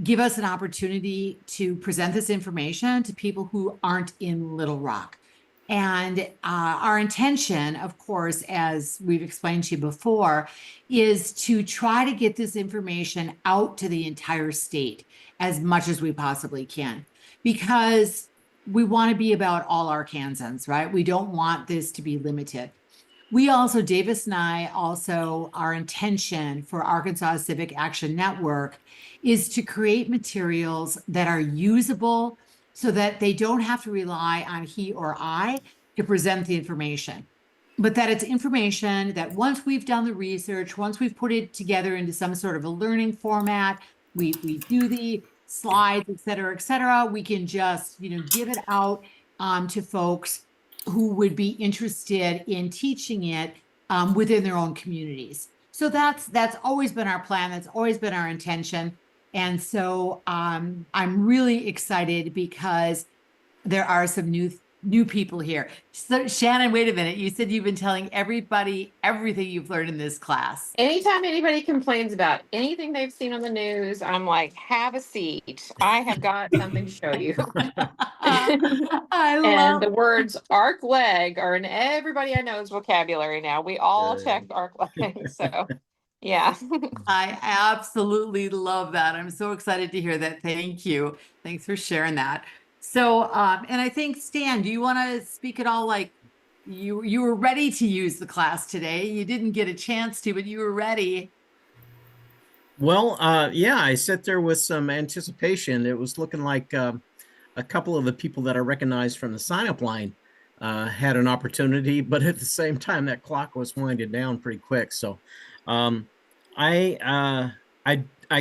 give us an opportunity to present this information to people who aren't in Little Rock. And our intention, of course, as we've explained to you before, is to try to get this information out to the entire state as much as we possibly can, because we want to be about all Arkansans, right? We don't want this to be limited. We also, Davis and I, also, our intention for Arkansas Civic Action Network is to create materials that are usable so that they don't have to rely on he or I to present the information, but that it's information that once we've done the research, once we've put it together into some sort of a learning format, we do the slides, et cetera, we can just, give it out to folks who would be interested in teaching it within their own communities. So that's always been our plan. That's always been our intention. And so I'm really excited because there are some new people here. So Shannon, wait a minute. You said you've been telling everybody everything you've learned in this class. Anytime anybody complains about anything they've seen on the news, I'm like, have a seat. I have got something to show you. And the words arc leg are in everybody I know's vocabulary now. We all checked arc leg. So yeah. I absolutely love that. I'm so excited to hear that. Thank you. Thanks for sharing that. So, and I think, Stan, do you want to speak at all? Like you were ready to use the class today. You didn't get a chance to, but you were ready. Well, yeah, I sat there with some anticipation. It was looking like a couple of the people that I recognized from the sign-up line had an opportunity, but at the same time, that clock was winding down pretty quick. So I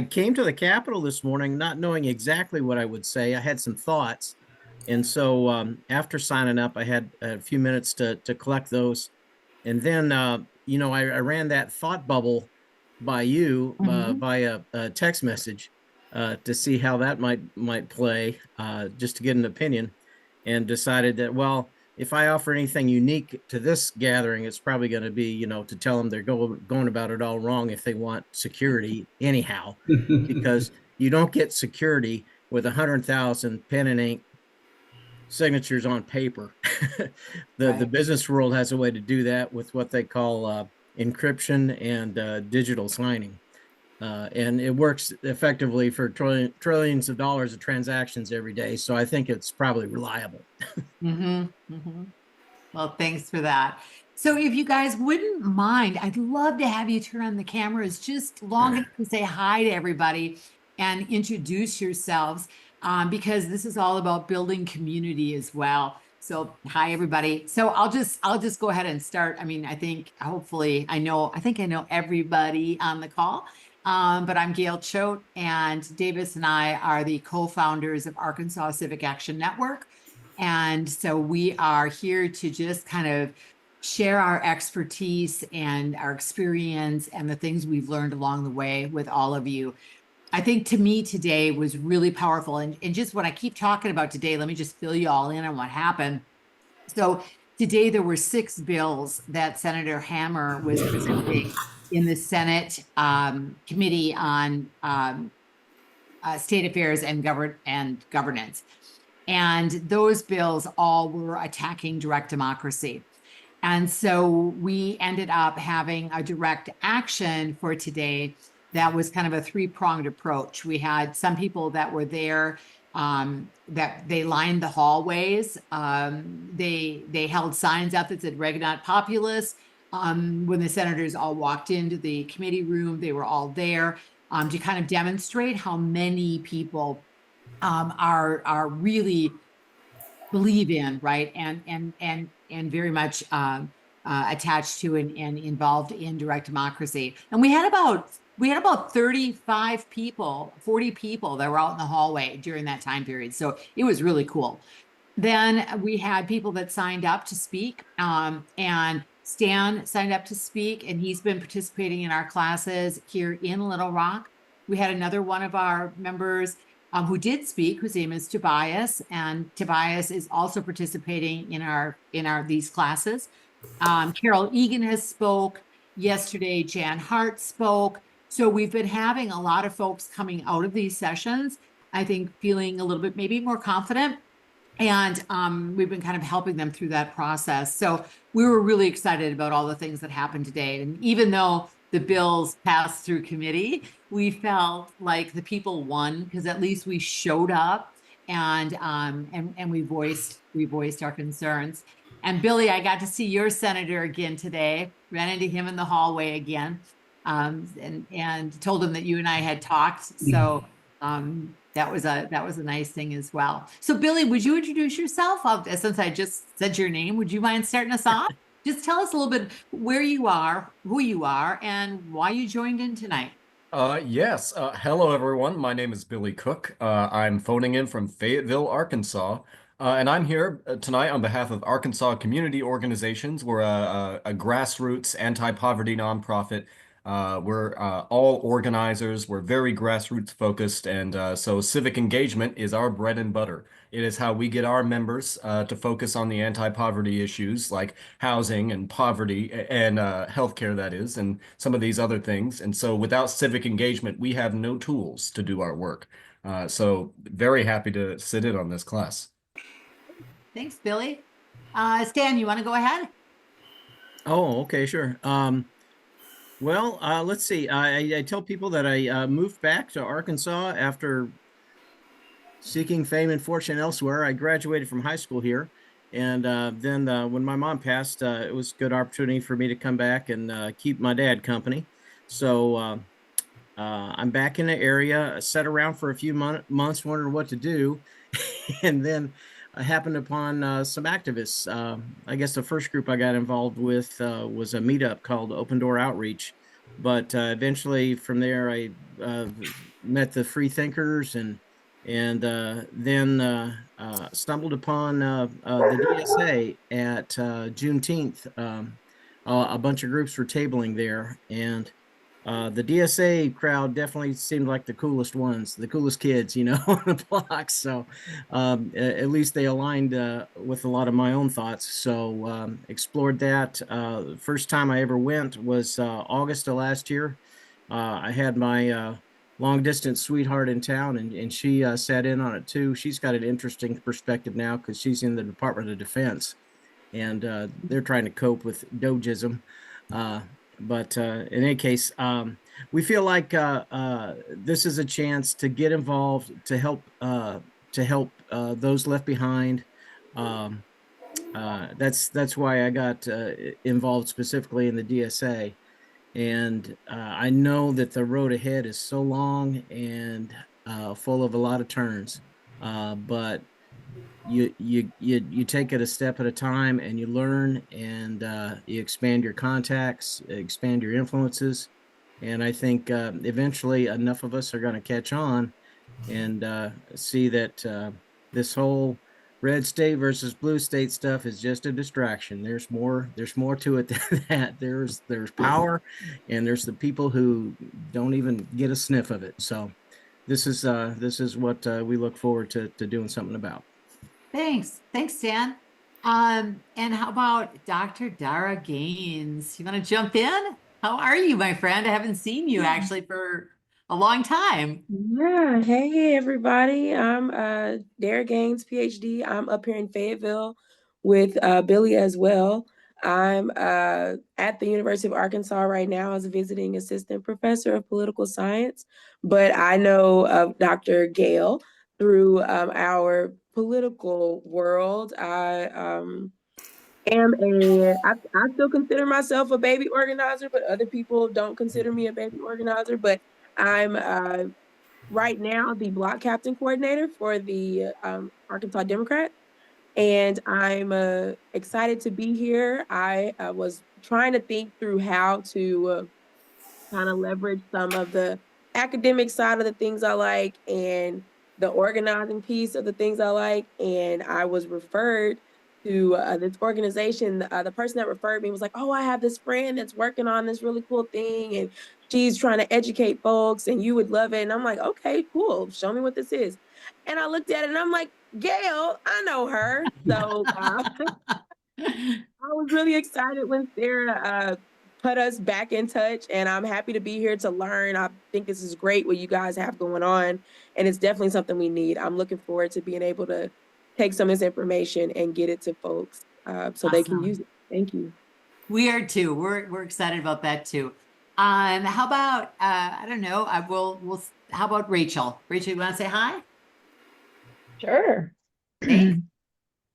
came to the Capitol this morning not knowing exactly what I would say. I had some thoughts. And so after signing up, I had a few minutes to collect those. And then, I ran that thought bubble by you via a text message to see how that might play, just to get an opinion, and decided that, well, if I offer anything unique to this gathering, it's probably going to be, to tell them they're going about it all wrong if they want security anyhow, because you don't get security with 100,000 pen and ink signatures on paper. The business world has a way to do that with what they call encryption and digital signing. And it works effectively for trillions of dollars of transactions every day. So I think it's probably reliable. Well, thanks for that. So if you guys wouldn't mind, I'd love to have you turn on the cameras just long enough to say hi to everybody and introduce yourselves, because this is all about building community as well. So hi, everybody. So I'll just go ahead and start. I mean, I think hopefully I think I know everybody on the call. But I'm Gail Choate, and Davis and I are the co-founders of Arkansas Civic Action Network. And so we are here to just kind of share our expertise and our experience and the things we've learned along the way with all of you. I think to me today was really powerful. And just what I keep talking about today, let me just fill you all in on what happened. So today there were 6 bills that Senator Hammer was presenting in the Senate Committee on State Affairs and Governance. And those bills all were attacking direct democracy. And so we ended up having a direct action for today that was kind of a 3-pronged approach. We had some people that were there, that they lined the hallways. They held signs up that said "Reg not populist." When the senators all walked into the committee room, they were all there to kind of demonstrate how many people are really believe in, right, and very much attached to and involved in direct democracy. And we had about 35 people, 40 people that were out in the hallway during that time period. So it was really cool. Then we had people that signed up to speak, and Stan signed up to speak, and he's been participating in our classes here in Little Rock. We had another one of our members who did speak, whose name is Tobias, and Tobias is also participating in these classes. Carol Egan has spoke yesterday. Jan Hart spoke. So we've been having a lot of folks coming out of these sessions, I think feeling a little bit maybe more confident. And we've been kind of helping them through that process. So we were really excited about all the things that happened today. And even though the bills passed through committee, we felt like the people won because at least we showed up and we voiced our concerns. And Billy, I got to see your senator again today. Ran into him in the hallway again, and told him that you and I had talked. So that was a nice thing as well. So Billy, would you introduce yourself? Since I just said your name, would you mind starting us off? Just tell us a little bit where you are, who you are, and why you joined in tonight. Yes. Hello, everyone. My name is Billy Cook. I'm phoning in from Fayetteville, Arkansas. And I'm here tonight on behalf of Arkansas Community Organizations. We're a grassroots anti-poverty nonprofit. We're all organizers. We're very grassroots focused. And so civic engagement is our bread and butter. It is how we get our members to focus on the anti-poverty issues like housing and poverty and healthcare, that is, and some of these other things. And so without civic engagement, we have no tools to do our work. So very happy to sit in on this class. Thanks, Billy. Stan, you want to go ahead? Oh, okay, sure. Well, let's see. I tell people that I moved back to Arkansas after seeking fame and fortune elsewhere. I graduated from high school here. And then when my mom passed, it was a good opportunity for me to come back and keep my dad company. So I'm back in the area, sat around for a few months, wondering what to do. And then I happened upon some activists. I guess the first group I got involved with was a meetup called Open Door Outreach. But eventually from there, I met the free thinkers and then stumbled upon the DSA at Juneteenth. A bunch of groups were tabling there, and the DSA crowd definitely seemed like the coolest ones, the coolest kids, on the block. So at least they aligned with a lot of my own thoughts. So explored that. First time I ever went was August of last year. I had my long distance sweetheart in town, and she sat in on it too. She's got an interesting perspective now because she's in the Department of Defense, and they're trying to cope with Dogeism. But in any case, we feel like this is a chance to get involved to help those left behind. That's why I got involved specifically in the DSA. And I know that the road ahead is so long and full of a lot of turns, but you take it a step at a time, and you learn, and you expand your contacts, expand your influences, and I think eventually enough of us are going to catch on and see that this whole red state versus blue state stuff is just a distraction. There's more to it than that. There's power, and there's the people who don't even get a sniff of it. So this is what we look forward to doing something about. Thanks, Stan. And how about Dr. Dara Gaines? You want to jump in? How are you, my friend? I haven't seen you actually for a long time. Yeah, hey everybody. I'm Dara Gaines, PhD. I'm up here in Fayetteville with Billy as well. I'm at the University of Arkansas right now as a visiting assistant professor of political science, but I know of Dr. Gale through our political world. I still consider myself a baby organizer, but other people don't consider me a baby organizer. But I'm right now the block captain coordinator for the Arkansas Democrats, and I'm excited to be here. I was trying to think through how to kind of leverage some of the academic side of the things I like and the organizing piece of the things I like, and I was referred to this organization. The person that referred me was like, oh, I have this friend that's working on this really cool thing, and she's trying to educate folks, and you would love it. And I'm like, okay, cool. Show me what this is. And I looked at it, and I'm like, Gail, I know her. So I was really excited when Sarah put us back in touch, and I'm happy to be here to learn. I think this is great what you guys have going on, and it's definitely something we need. I'm looking forward to being able to take some of this information and get it to folks so they can Awesome. use it. Thank you. We are too. We're excited about that too. How about I don't know. How about Rachel? Rachel, you want to say hi? Sure. Thanks.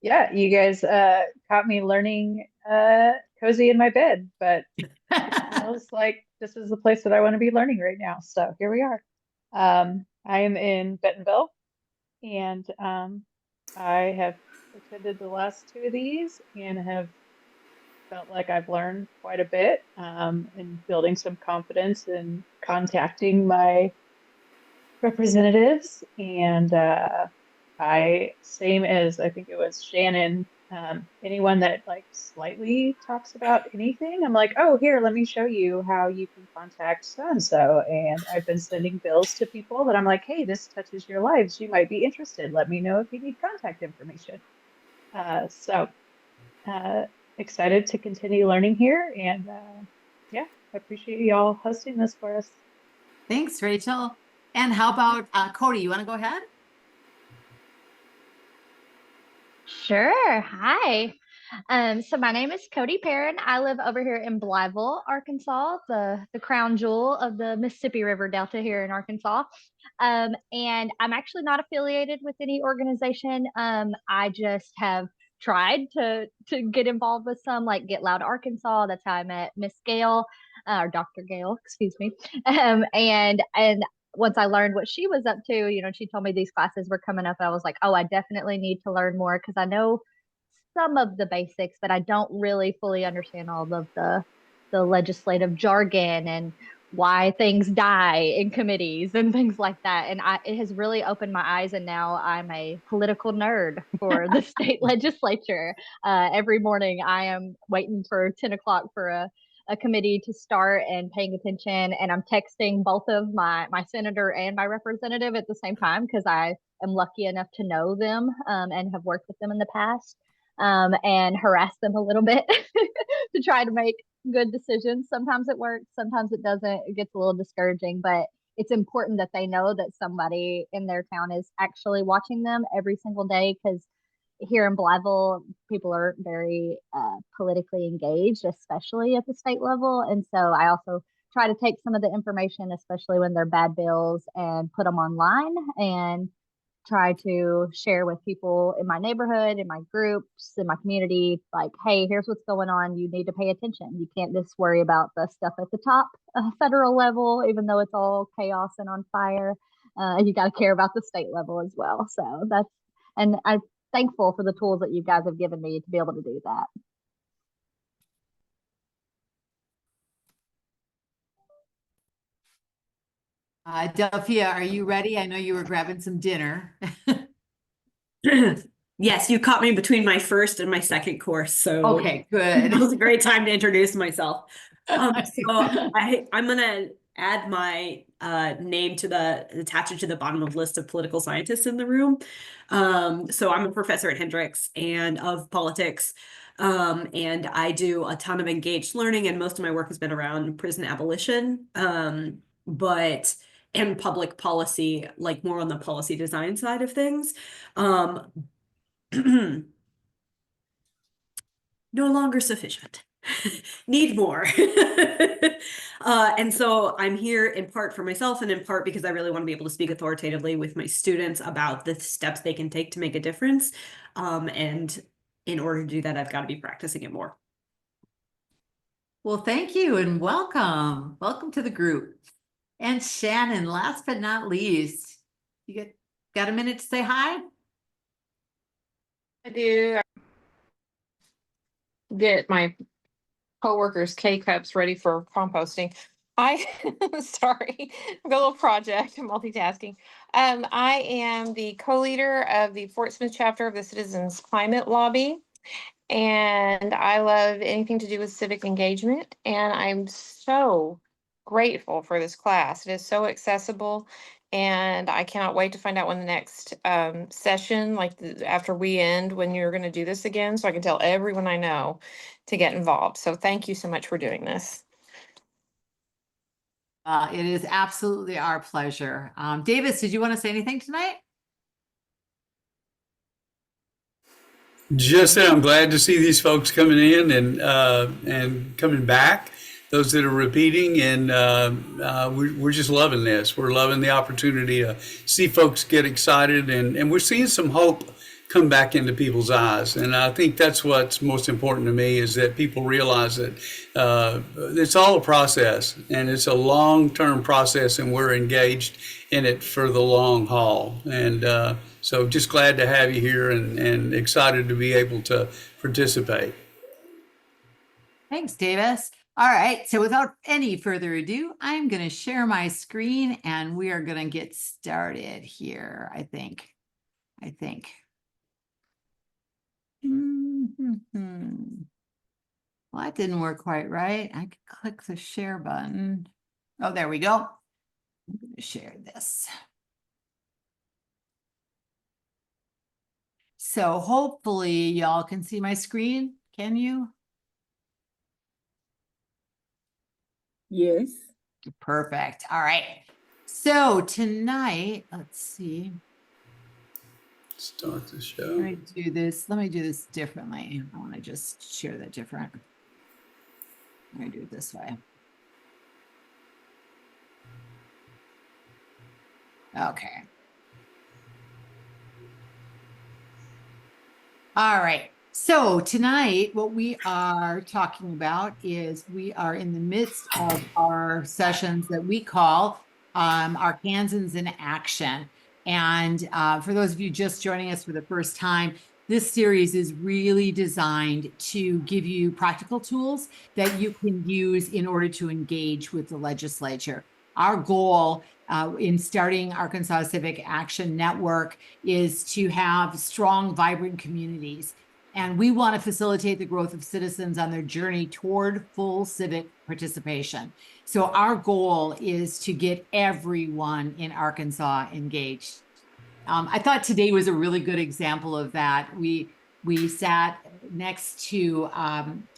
Yeah, you guys caught me learning cozy in my bed, but it feels like this is the place that I want to be learning right now. So here we are. I am in Bentonville, and I have attended the last two of these and have felt like I've learned quite a bit in building some confidence in contacting my representatives. And same as I think it was Shannon, anyone that like slightly talks about anything, I'm like, oh, here, let me show you how you can contact so and so. And I've been sending bills to people that I'm like, hey, this touches your lives. You might be interested. Let me know if you need contact information. So excited to continue learning here. And yeah, I appreciate you all hosting this for us. Thanks, Rachel. And how about Cody? You want to go ahead? Sure. Hi. So my name is Cody Perrin. I live over here in Blytheville, Arkansas, the crown jewel of the Mississippi River Delta here in Arkansas. And I'm actually not affiliated with any organization. I just have tried to get involved with some, like Get Loud Arkansas. That's how I met Miss Gail, or Dr. Gail, excuse me. And once I learned what she was up to, she told me these classes were coming up. I was like, oh, I definitely need to learn more because I know some of the basics, but I don't really fully understand all of the legislative jargon and why things die in committees and things like that. And it has really opened my eyes. And now I'm a political nerd for the state legislature. Every morning I am waiting for 10 o'clock for a committee to start and paying attention. And I'm texting both of my senator and my representative at the same time because I am lucky enough to know them and have worked with them in the past, and harass them a little bit to try to make good decisions. Sometimes it works, sometimes it doesn't. It gets a little discouraging, but it's important that they know that somebody in their town is actually watching them every single day because here in Blytheville, people are very politically engaged, especially at the state level. And so I also try to take some of the information, especially when they're bad bills, and put them online and try to share with people in my neighborhood, in my groups, in my community, like, hey, here's what's going on. You need to pay attention. You can't just worry about the stuff at the top federal level, even though it's all chaos and on fire. You got to care about the state level as well. So and I'm thankful for the tools that you guys have given me to be able to do that. Delphia, are you ready? I know you were grabbing some dinner. Yes, you caught me between my first and my second course, so Okay, good. it was a great time to introduce myself. So I'm gonna add my name to attach it to the bottom of the list of political scientists in the room. So I'm a professor at Hendrix and of politics. And I do a ton of engaged learning, and most of my work has been around prison abolition. And public policy, like more on the policy design side of things. No longer sufficient. Need more. And so I'm here in part for myself and in part because I really want to be able to speak authoritatively with my students about the steps they can take to make a difference. And in order to do that, I've got to be practicing it more. Well, thank you and welcome. Welcome to the group. And Shannon, last but not least, you got a minute to say hi? I do. Get my coworkers' K-cups ready for composting. Sorry, I've got a little project, multitasking. I am the co-leader of the Fort Smith chapter of the Citizens Climate Lobby. And I love anything to do with civic engagement. And I'm so grateful for this class. It is so accessible. And I cannot wait to find out when the next session, like after we end, when you're going to do this again, so I can tell everyone I know to get involved. So thank you so much for doing this. It is absolutely our pleasure. Davis, did you want to say anything tonight? Just that I'm glad to see these folks coming in and coming back. Those that are repeating, and we're just loving this. We're loving the opportunity to see folks get excited, and we're seeing some hope come back into people's eyes. And I think that's what's most important to me, is that people realize that it's all a process, and it's a long-term process, and we're engaged in it for the long haul. And so just glad to have you here, and excited to be able to participate. Thanks, Davis. All right, so without any further ado, I'm going to share my screen and we are going to get started here, I think. Well, that didn't work quite right. I could click the share button. Oh, there we go. I'm going to share this. So hopefully y'all can see my screen. Can you? Yes. Perfect. All right. So tonight, let's see. Start the show. Let me do this differently. I want to just share that different. Let me do it this way. Okay. All right. So tonight, what we are talking about is we are in the midst of our sessions that we call Arkansans in Action. And for those of you just joining us for the first time, this series is really designed to give you practical tools that you can use in order to engage with the legislature. Our goal in starting Arkansas Civic Action Network is to have strong, vibrant communities. And we want to facilitate the growth of citizens on their journey toward full civic participation. So our goal is to get everyone in Arkansas engaged. I thought today was a really good example of that. We sat next to,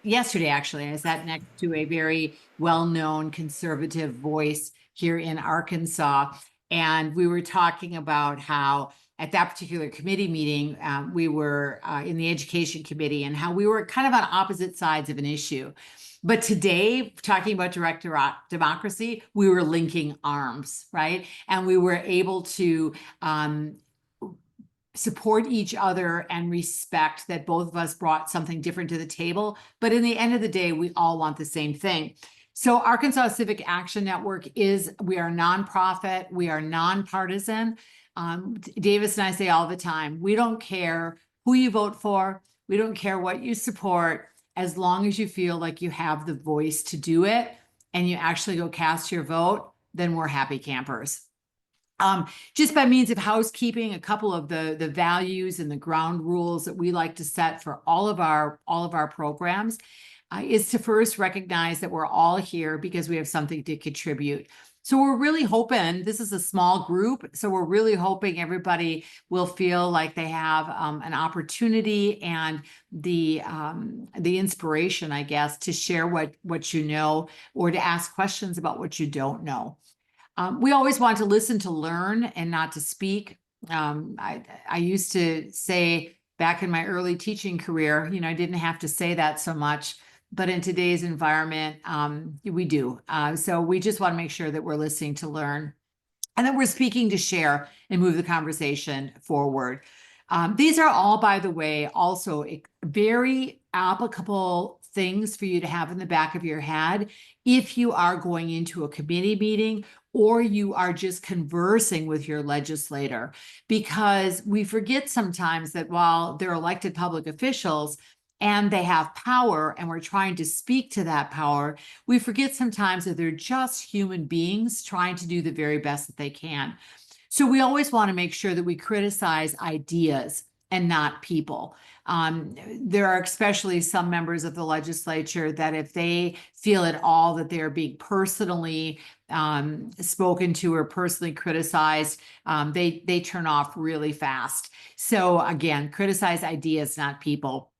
yesterday actually, I sat next to a very well-known conservative voice here in Arkansas. And we were talking about how at that particular committee meeting, we were in the education committee, and how we were kind of on opposite sides of an issue. But today, talking about direct democracy, we were linking arms, right? And we were able to support each other and respect that both of us brought something different to the table. But in the end of the day, we all want the same thing. So Arkansas Civic Action Network we are nonprofit, we are nonpartisan. Davis and I say all the time, we don't care who you vote for, we don't care what you support, as long as you feel like you have the voice to do it and you actually go cast your vote, then we're happy campers. Just by means of housekeeping, a couple of the values and the ground rules that we like to set for all of our programs is to first recognize that we're all here because we have something to contribute. So we're really hoping, this is a small group, so we're really hoping everybody will feel like they have an opportunity and the inspiration, I guess, to share what you know, or to ask questions about what you don't know. We always want to listen to learn and not to speak. I used to say back in my early teaching career, I didn't have to say that so much. But in today's environment, we do. So we just want to make sure that we're listening to learn and that we're speaking to share and move the conversation forward. These are all, by the way, also very applicable things for you to have in the back of your head if you are going into a committee meeting or you are just conversing with your legislator, because we forget sometimes that while they're elected public officials, and they have power, and we're trying to speak to that power, we forget sometimes that they're just human beings trying to do the very best that they can. So we always want to make sure that we criticize ideas and not people. There are especially some members of the legislature that if they feel at all that they're being personally spoken to or personally criticized, they turn off really fast. So again, criticize ideas, not people.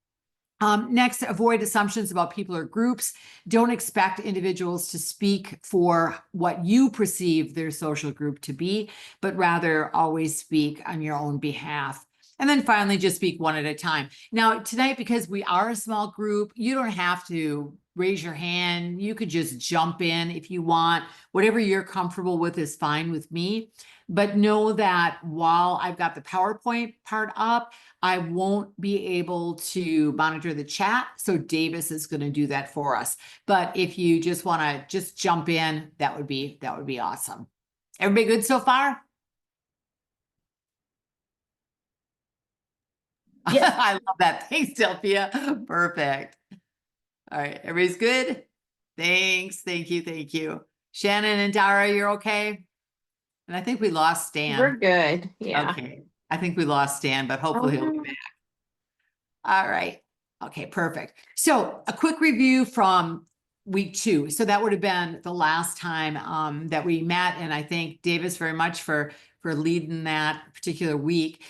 Next, avoid assumptions about people or groups. Don't expect individuals to speak for what you perceive their social group to be, but rather always speak on your own behalf. And then finally, just speak one at a time. Now, tonight, because we are a small group, you don't have to raise your hand. You could just jump in if you want. Whatever you're comfortable with is fine with me. But know that while I've got the PowerPoint part up, I won't be able to monitor the chat. So Davis is going to do that for us. But if you just want to just jump in, that would be awesome. Everybody good so far? Yes. I love that. Thanks, Delphia. Perfect. All right. Everybody's good? Thanks. Thank you. Thank you. Shannon and Dara, you're okay? And I think we lost Stan. We're good. Yeah. Okay. I think we lost Stan, but hopefully he'll be Um, back. All right. Okay, perfect. So a quick review from week 2. So that would have been the last time that we met. And I thank Davis very much for leading that particular week.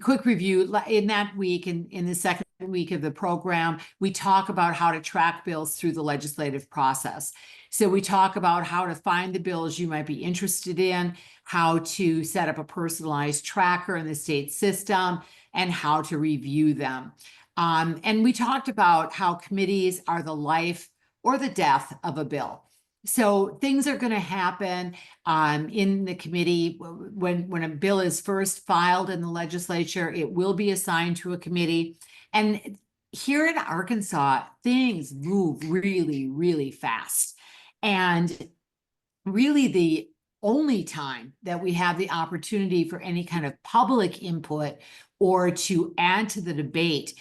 Quick review in that week, in the second week of the program, we talk about how to track bills through the legislative process. So we talk about how to find the bills you might be interested in, how to set up a personalized tracker in the state system, and how to review them. And we talked about how committees are the life or the death of a bill. So things are going to happen in the committee. When a bill is first filed in the legislature, it will be assigned to a committee. And here in Arkansas, things move really, really fast. And really the only time that we have the opportunity for any kind of public input or to add to the debate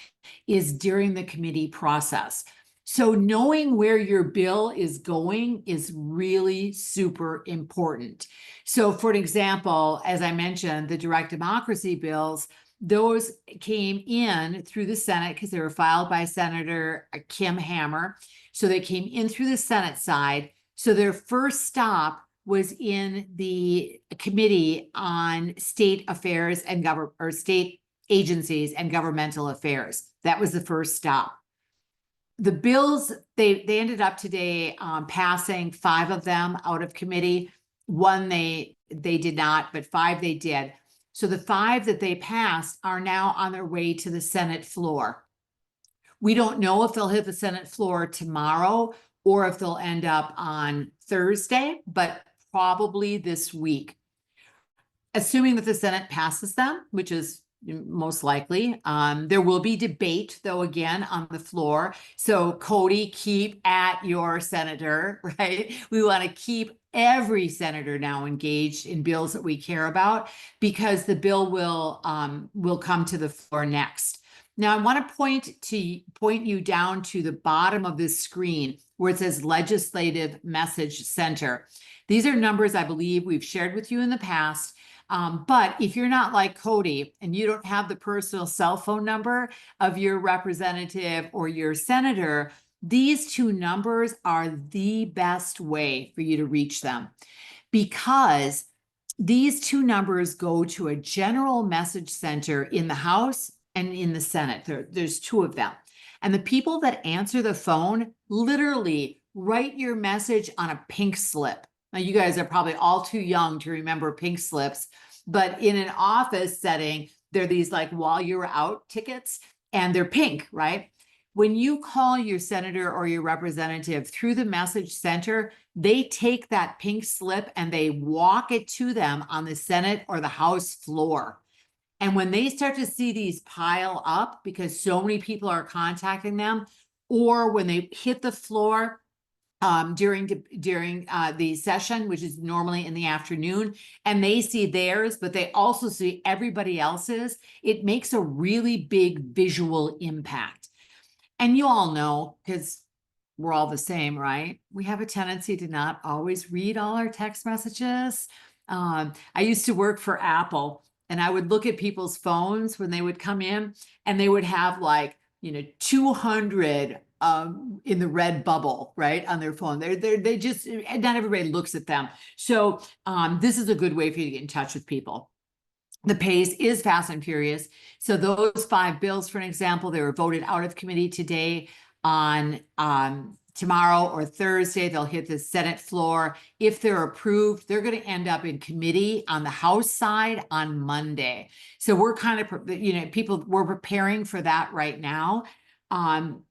is during the committee process. So knowing where your bill is going is really super important. So for example, as I mentioned, the direct democracy bills, those came in through the Senate because they were filed by Senator Kim Hammer. So they came in through the Senate side. So their first stop was in the Committee on State Affairs and State Agencies and Governmental Affairs. That was the first stop. The bills, they ended up today passing 5 of them out of committee. 1 they did not, but 5 they did. So the 5 that they passed are now on their way to the Senate floor. We don't know if they'll hit the Senate floor tomorrow or if they'll end up on Thursday, but probably this week. Assuming that the Senate passes them, which is most likely, there will be debate, though, again, on the floor. So Cody, keep at your senator, right? We want to keep every senator now engaged in bills that we care about because the bill will come to the floor next. Now, I want to point you down to the bottom of this screen where it says Legislative Message Center. These are numbers I believe we've shared with you in the past. But if you're not like Cody and you don't have the personal cell phone number of your representative or your senator, these 2 numbers are the best way for you to reach them because these 2 numbers go to a general message center in the House and in the Senate. There's 2 of them. And the people that answer the phone literally write your message on a pink slip. Now, you guys are probably all too young to remember pink slips, but in an office setting, they're these like while you're out tickets and they're pink, right? When you call your senator or your representative through the message center, they take that pink slip and they walk it to them on the Senate or the House floor. And when they start to see these pile up because so many people are contacting them, or when they hit the floor during the session, which is normally in the afternoon, and they see theirs, but they also see everybody else's, it makes a really big visual impact. And you all know, because we're all the same, right? We have a tendency to not always read all our text messages. I used to work for Apple, and I would look at people's phones when they would come in, and they would have like, 200 in the red bubble, right, on their phone. They just, not everybody looks at them. So this is a good way for you to get in touch with people. the pace is fast and furious. So those 5 bills, for an example, they were voted out of committee today. On tomorrow or Thursday, they'll hit the Senate floor. If they're approved, they're going to end up in committee on the House side on Monday. So we're kind of, we're preparing for that right now. While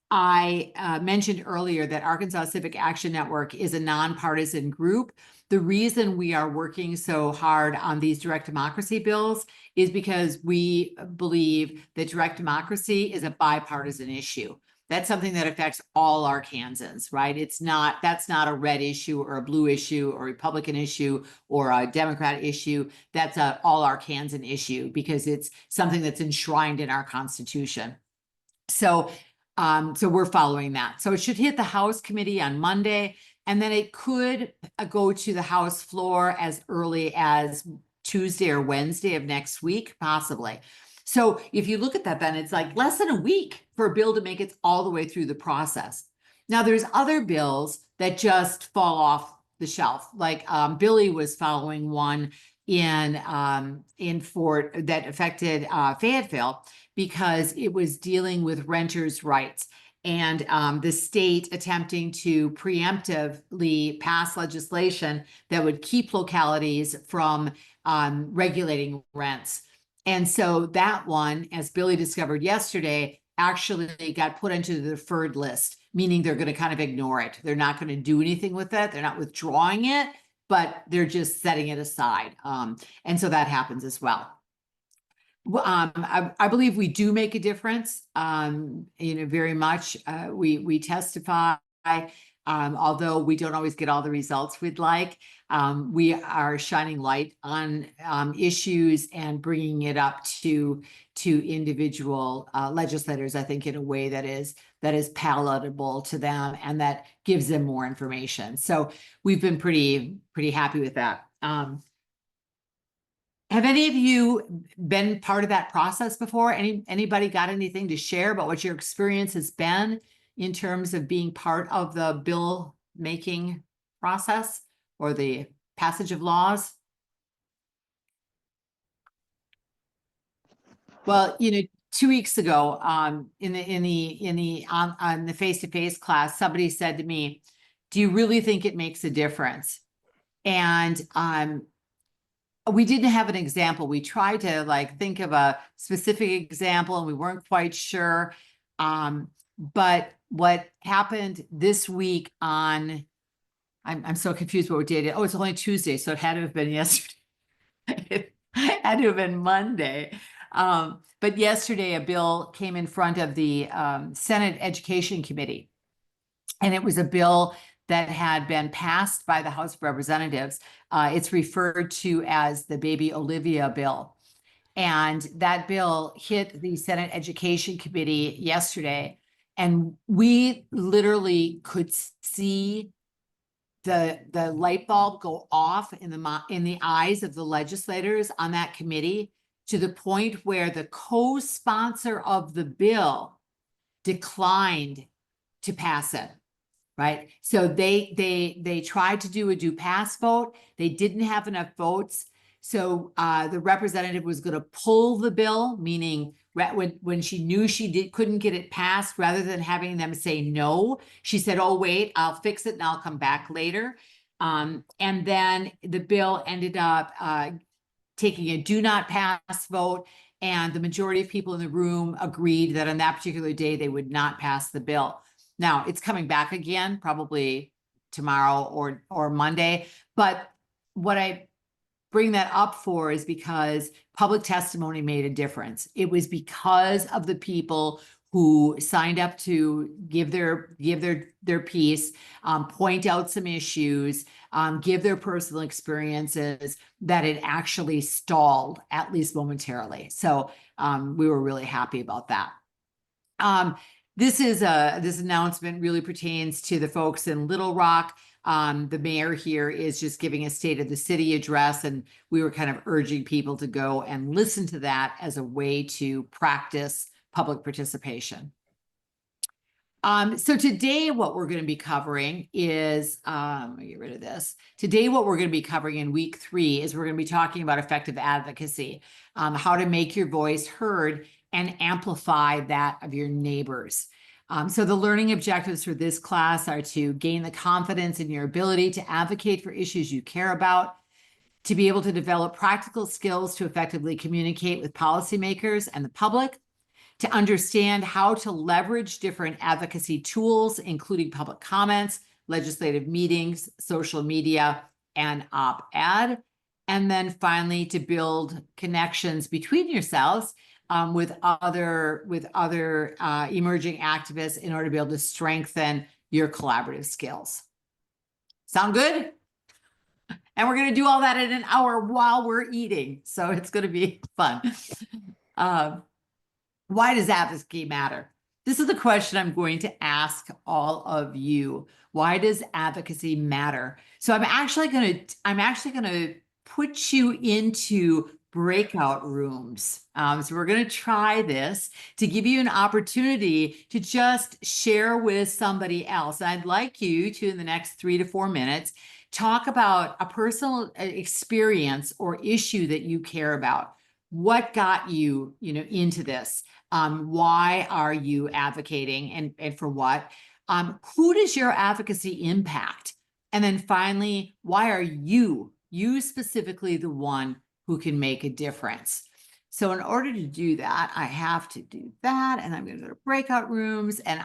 I mentioned earlier that Arkansas Civic Action Network is a nonpartisan group, the reason we are working so hard on these direct democracy bills is because we believe that direct democracy is a bipartisan issue. That's something that affects all Arkansans, right? That's not a red issue or a blue issue or a Republican issue or a Democrat issue. That's a all Arkansan issue because it's something that's enshrined in our Constitution. So we're following that. So it should hit the House committee on Monday, and then it could go to the House floor as early as Tuesday or Wednesday of next week, possibly. So if you look at that, then it's like less than a week for a bill to make it all the way through the process. Now, there's other bills that just fall off the shelf. Like Billy was following one in Fort that affected Fayetteville because it was dealing with renters' rights. And the state attempting to preemptively pass legislation that would keep localities from regulating rents. And so that one, as Billy discovered yesterday, actually got put into the deferred list, meaning they're going to kind of ignore it. They're not going to do anything with it. They're not withdrawing it, but they're just setting it aside. And so that happens as well. I believe we do make a difference, very much. We testify, although we don't always get all the results we'd like. We are shining light on issues and bringing it up to individual legislators, I think, in a way that is palatable to them and that gives them more information. So we've been pretty happy with that. Have any of you been part of that process before? Anybody got anything to share about what your experience has been in terms of being part of the bill making process or the passage of laws? Well, 2 weeks ago, on the face-to-face class, somebody said to me, "Do you really think it makes a difference?" And we didn't have an example. We tried to think of a specific example and we weren't quite sure. But what happened this week I'm so confused what date it. Oh, it's only Tuesday, so it had to have been yesterday. It had to have been Monday. But yesterday a bill came in front of the Senate Education Committee. And it was a bill that had been passed by the House of Representatives. It's referred to as the Baby Olivia bill. And that bill hit the Senate Education Committee yesterday. And we literally could see the light bulb go off in the eyes of the legislators on that committee, to the point where the co-sponsor of the bill declined to pass it. Right. So they tried to do pass vote. They didn't have enough votes. So the representative was going to pull the bill, meaning when she knew she couldn't get it passed, rather than having them say no, she said, "Oh, wait, I'll fix it and I'll come back later." And then the bill ended up taking a do not pass vote. And the majority of people in the room agreed that on that particular day, they would not pass the bill. Now it's coming back again, probably tomorrow or Monday. But what I bring that up for is because public testimony made a difference. It was because of the people who signed up to give their piece, point out some issues, give their personal experiences, that it actually stalled, at least momentarily. So we were really happy about that. This announcement really pertains to the folks in Little Rock. The mayor here is just giving a state of the city address, and we were kind of urging people to go and listen to that as a way to practice public participation. So today what we're going to be covering is, let me get rid of this. Today what we're going to be covering in week 3 is we're going to be talking about effective advocacy, how to make your voice heard and amplify that of your neighbors. So the learning objectives for this class are to gain the confidence in your ability to advocate for issues you care about, to be able to develop practical skills to effectively communicate with policymakers and the public, to understand how to leverage different advocacy tools, including public comments, legislative meetings, social media, and op-ed. And then finally, to build connections between yourselves with other emerging activists in order to be able to strengthen your collaborative skills. Sound good? And we're going to do all that in an hour while we're eating. So it's going to be fun. Why does advocacy matter? This is the question I'm going to ask all of you. Why does advocacy matter? So I'm actually going to put you into breakout rooms. So we're going to try this to give you an opportunity to just share with somebody else. I'd like you to, in the next 3 to 4 minutes, talk about a personal experience or issue that you care about. What got you, into this? Why are you advocating and for what? Who does your advocacy impact? And then finally, why are you specifically the one who can make a difference? So in order to do that, I have to do that. And I'm going to go to breakout rooms and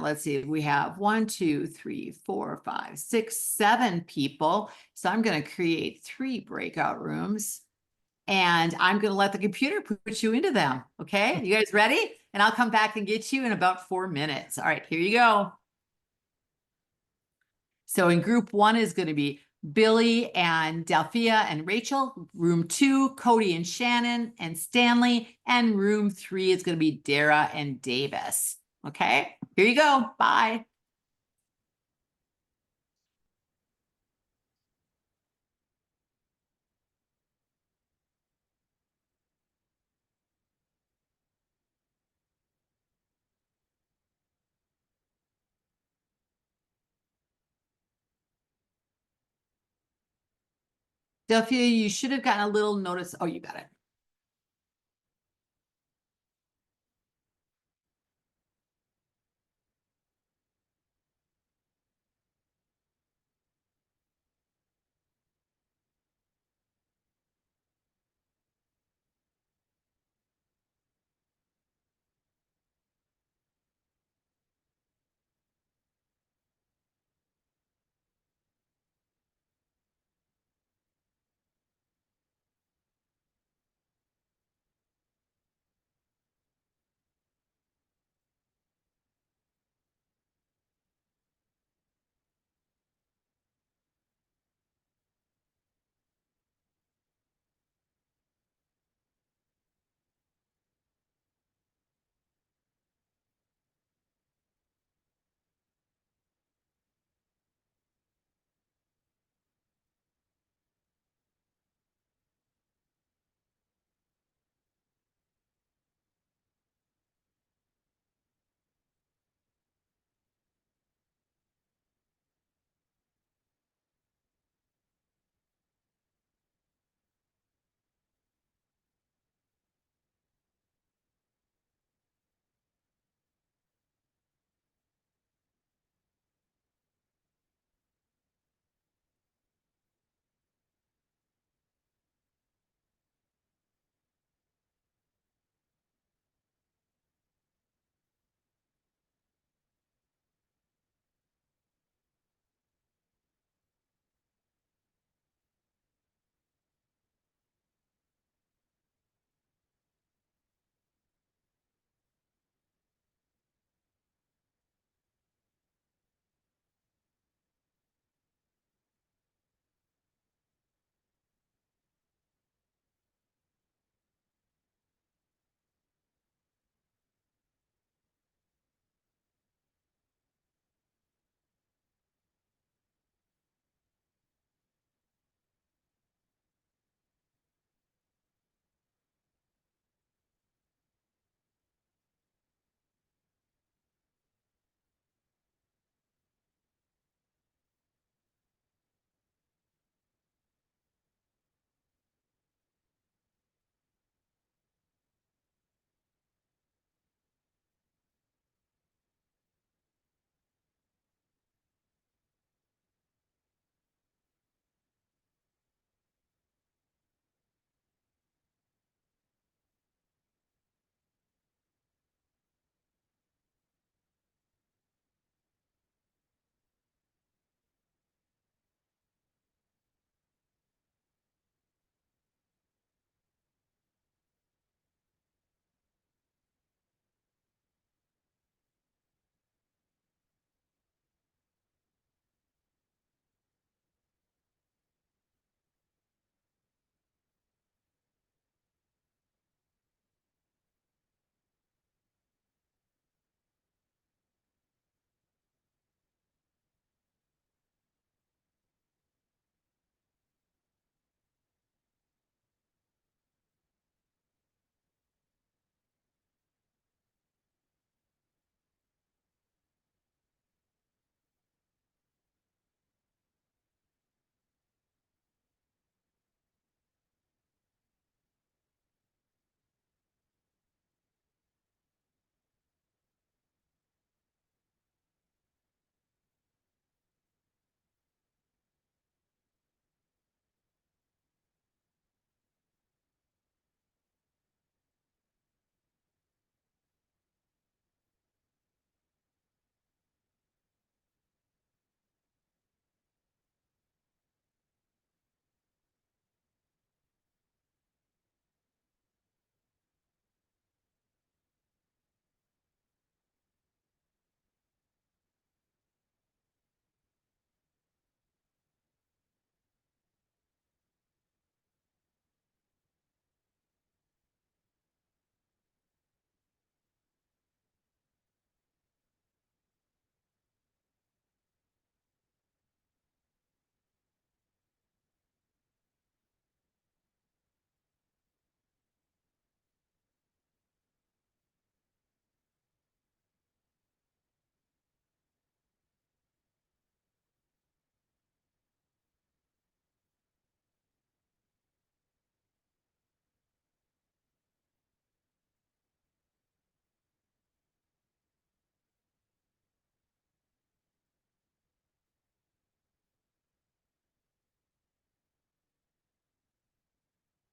let's see, we have 1, 2, 3, 4, 5, 6, 7 people. So I'm going to create 3 breakout rooms and I'm going to let the computer put you into them. Okay. You guys ready? And I'll come back and get you in about 4 minutes. All right, here you go. So in group 1 is going to be Billy and Delphia and Rachel. Room 2, Cody and Shannon and Stanley. And room 3 is going to be Dara and Davis. Okay, here you go. Bye. Delphia, you should have gotten a little notice. Oh, you got it.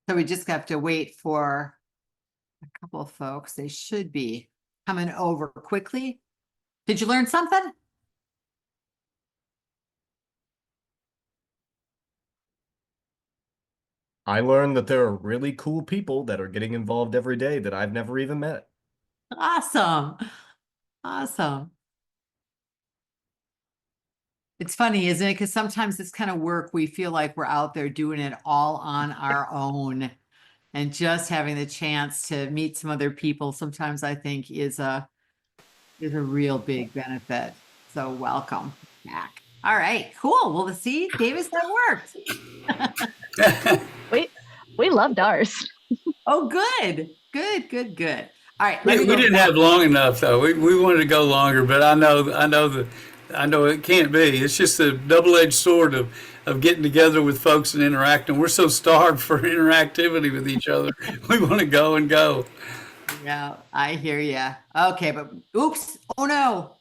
So we just have to wait for a couple of folks. They should be coming over quickly. Did you learn something? I learned that there are really cool people that are getting involved every day that I've never even met. Awesome. Awesome. It's funny, isn't it? Because sometimes this kind of work, we feel like we're out there doing it all on our own. And just having the chance to meet some other people sometimes I think is a real big benefit. So welcome back. All right, cool. Well, see, Davis, that worked. We loved ours. Oh, good. Good. All right. We didn't have long enough though. We wanted to go longer, but I know it can't be. It's just a double-edged sword of getting together with folks and interacting. We're so starved for interactivity with each other. We want to go and go. Yeah, I hear you. Okay, but oops. Oh no.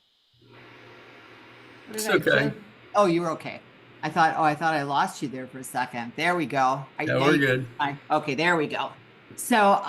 What It's did I okay. just- Oh, you were okay. I thought I lost you there for a second. There we go. Yeah, we're good. Fine. Okay, there we go. So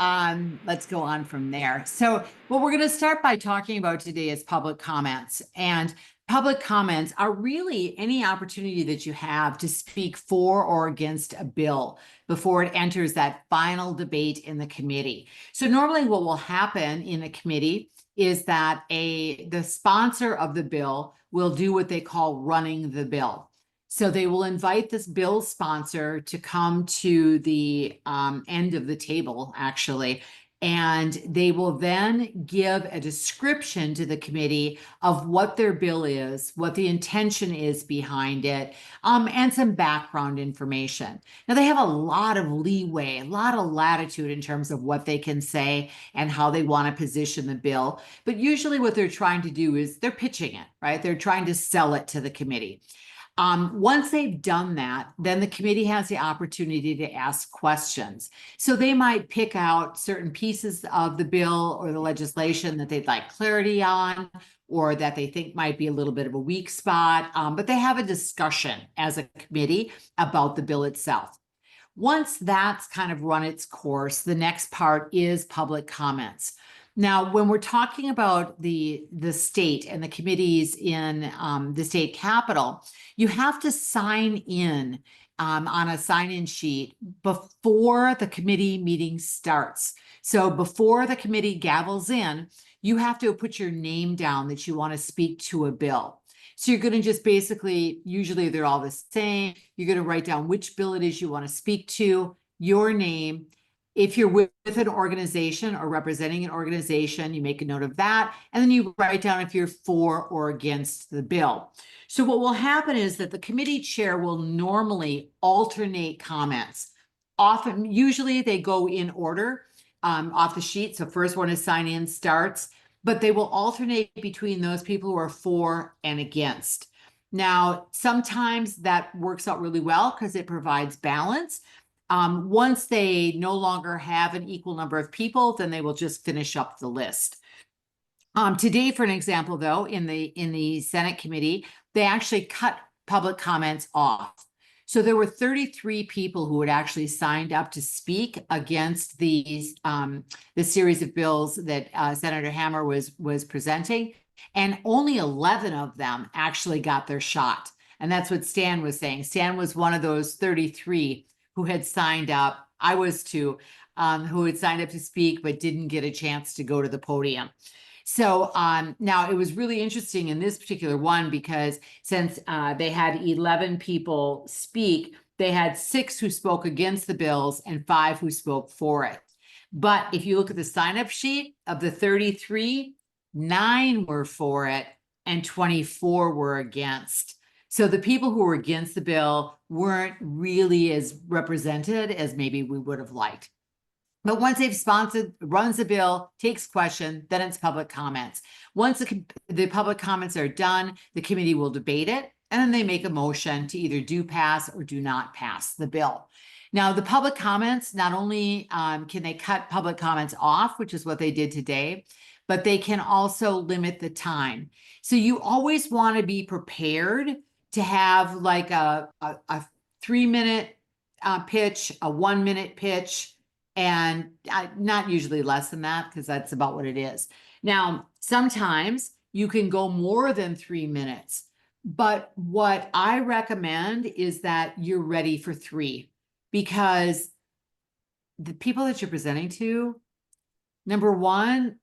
let's go on from there. So what we're going to start by talking about today is public comments. And public comments are really any opportunity that you have to speak for or against a bill before it enters that final debate in the committee. So normally what will happen in a committee is that the sponsor of the bill will do what they call running the bill. So they will invite this bill sponsor to come to the end of the table, actually, and they will then give a description to the committee of what their bill is, what the intention is behind it, and some background information. Now, they have a lot of leeway, a lot of latitude in terms of what they can say and how they want to position the bill. But usually what they're trying to do is they're pitching it, right? They're trying to sell it to the committee. Once they've done that, then the committee has the opportunity to ask questions. So they might pick out certain pieces of the bill or the legislation that they'd like clarity on, or that they think might be a little bit of a weak spot. But they have a discussion as a committee about the bill itself. Once that's kind of run its course, the next part is public comments. Now, when we're talking about the state and the committees in the state capitol, you have to sign in on a sign-in sheet before the committee meeting starts. So before the committee gavels in, you have to put your name down that you want to speak to a bill. So you're going to just basically, usually they're all the same. You're going to write down which bill it is you want to speak to, your name. If you're with an organization or representing an organization, you make a note of that. And then you write down if you're for or against the bill. So what will happen is that the committee chair will normally alternate comments. Often, usually they go in order off the sheet. So first one to sign in starts, but they will alternate between those people who are for and against. Now, sometimes that works out really well because it provides balance. Once they no longer have an equal number of people, then they will just finish up the list. Today, for an example, though, in the Senate committee, they actually cut public comments off. So there were 33 people who had actually signed up to speak against the series of bills that Senator Hammer was presenting, and only 11 of them actually got their shot. And that's what Stan was saying. Stan was one of those 33 who had signed up. I was too, who had signed up to speak but didn't get a chance to go to the podium. So now it was really interesting in this particular one because since they had 11 people speak, they had 6 who spoke against the bills and 5 who spoke for it. But if you look at the sign-up sheet of the 33, 9 were for it and 24 were against. So the people who were against the bill weren't really as represented as maybe we would have liked. But once they've sponsored, runs the bill, takes question, then it's public comments. Once the public comments are done, the committee will debate it, and then they make a motion to either do pass or do not pass the bill. Now, the public comments, not only can they cut public comments off, which is what they did today, but they can also limit the time. So you always want to be prepared to have like a 3-minute pitch, a 1 minute pitch, and not usually less than that, because that's about what it is. Now, sometimes you can go more than 3 minutes, but what I recommend is that you're ready for 3, because the people that you're presenting to, number one,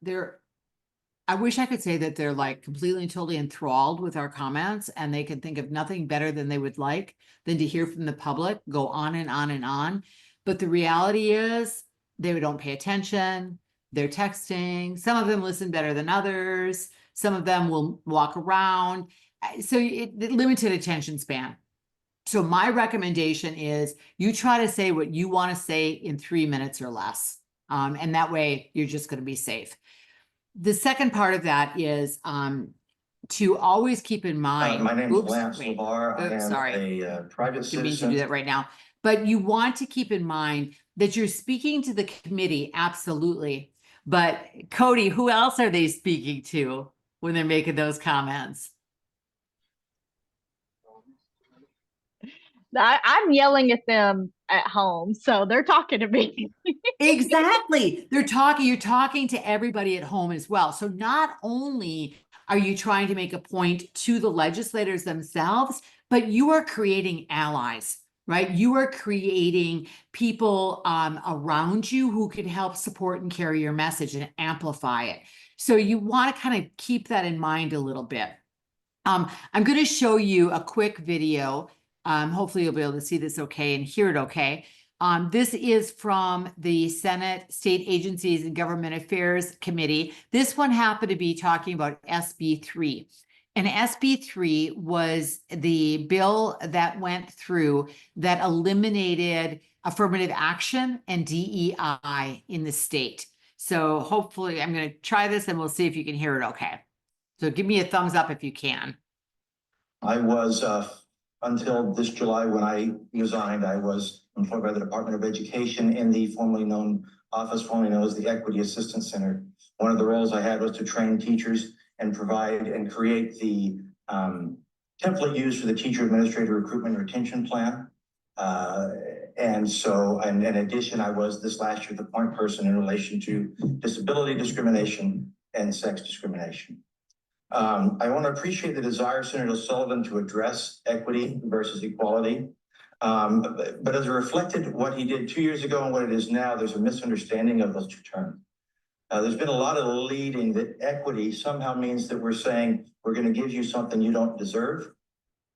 I wish I could say that they're like completely and totally enthralled with our comments, and they can think of nothing better than they would like than to hear from the public go on and on and on. But the reality is they don't pay attention. They're texting. Some of them listen better than others. Some of them will walk around. So limited attention span. So my recommendation is you try to say what you want to say in 3 minutes or less. And that way you're just going to be safe. The second part of that is to always keep in mind. My name is Lance LeVar. I am sorry. a private Didn't mean to citizen. do that right now. But you want to keep in mind that you're speaking to the committee, absolutely. But Cody, who else are they speaking to when they're making those comments? I'm yelling at them at home, so they're talking to me. Exactly. You're talking to everybody at home as well. So not only are you trying to make a point to the legislators themselves, but you are creating allies, right? You are creating people around you who can help support and carry your message and amplify it. So you want to kind of keep that in mind a little bit. I'm going to show you a quick video. Hopefully you'll be able to see this okay and hear it okay. This is from the Senate State Agencies and Government Affairs Committee. This one happened to be talking about SB 3. And SB 3 was the bill that went through that eliminated affirmative action and DEI in the state. So hopefully I'm going to try this and we'll see if you can hear it okay. So give me a thumbs up if you can. I was, until this July when I resigned, I was employed by the Department of Education in the formerly known as the Equity Assistance Center. One of the roles I had was to train teachers and provide and create the template used for the teacher administrator recruitment and retention plan. And in addition, I was this last year the point person in relation to disability discrimination and sex discrimination. I want to appreciate the desire of Senator Sullivan to address equity versus equality. But as reflected what he did 2 years ago and what it is now, there's a misunderstanding of those two terms. There's been a lot of leading that equity somehow means that we're saying we're going to give you something you don't deserve,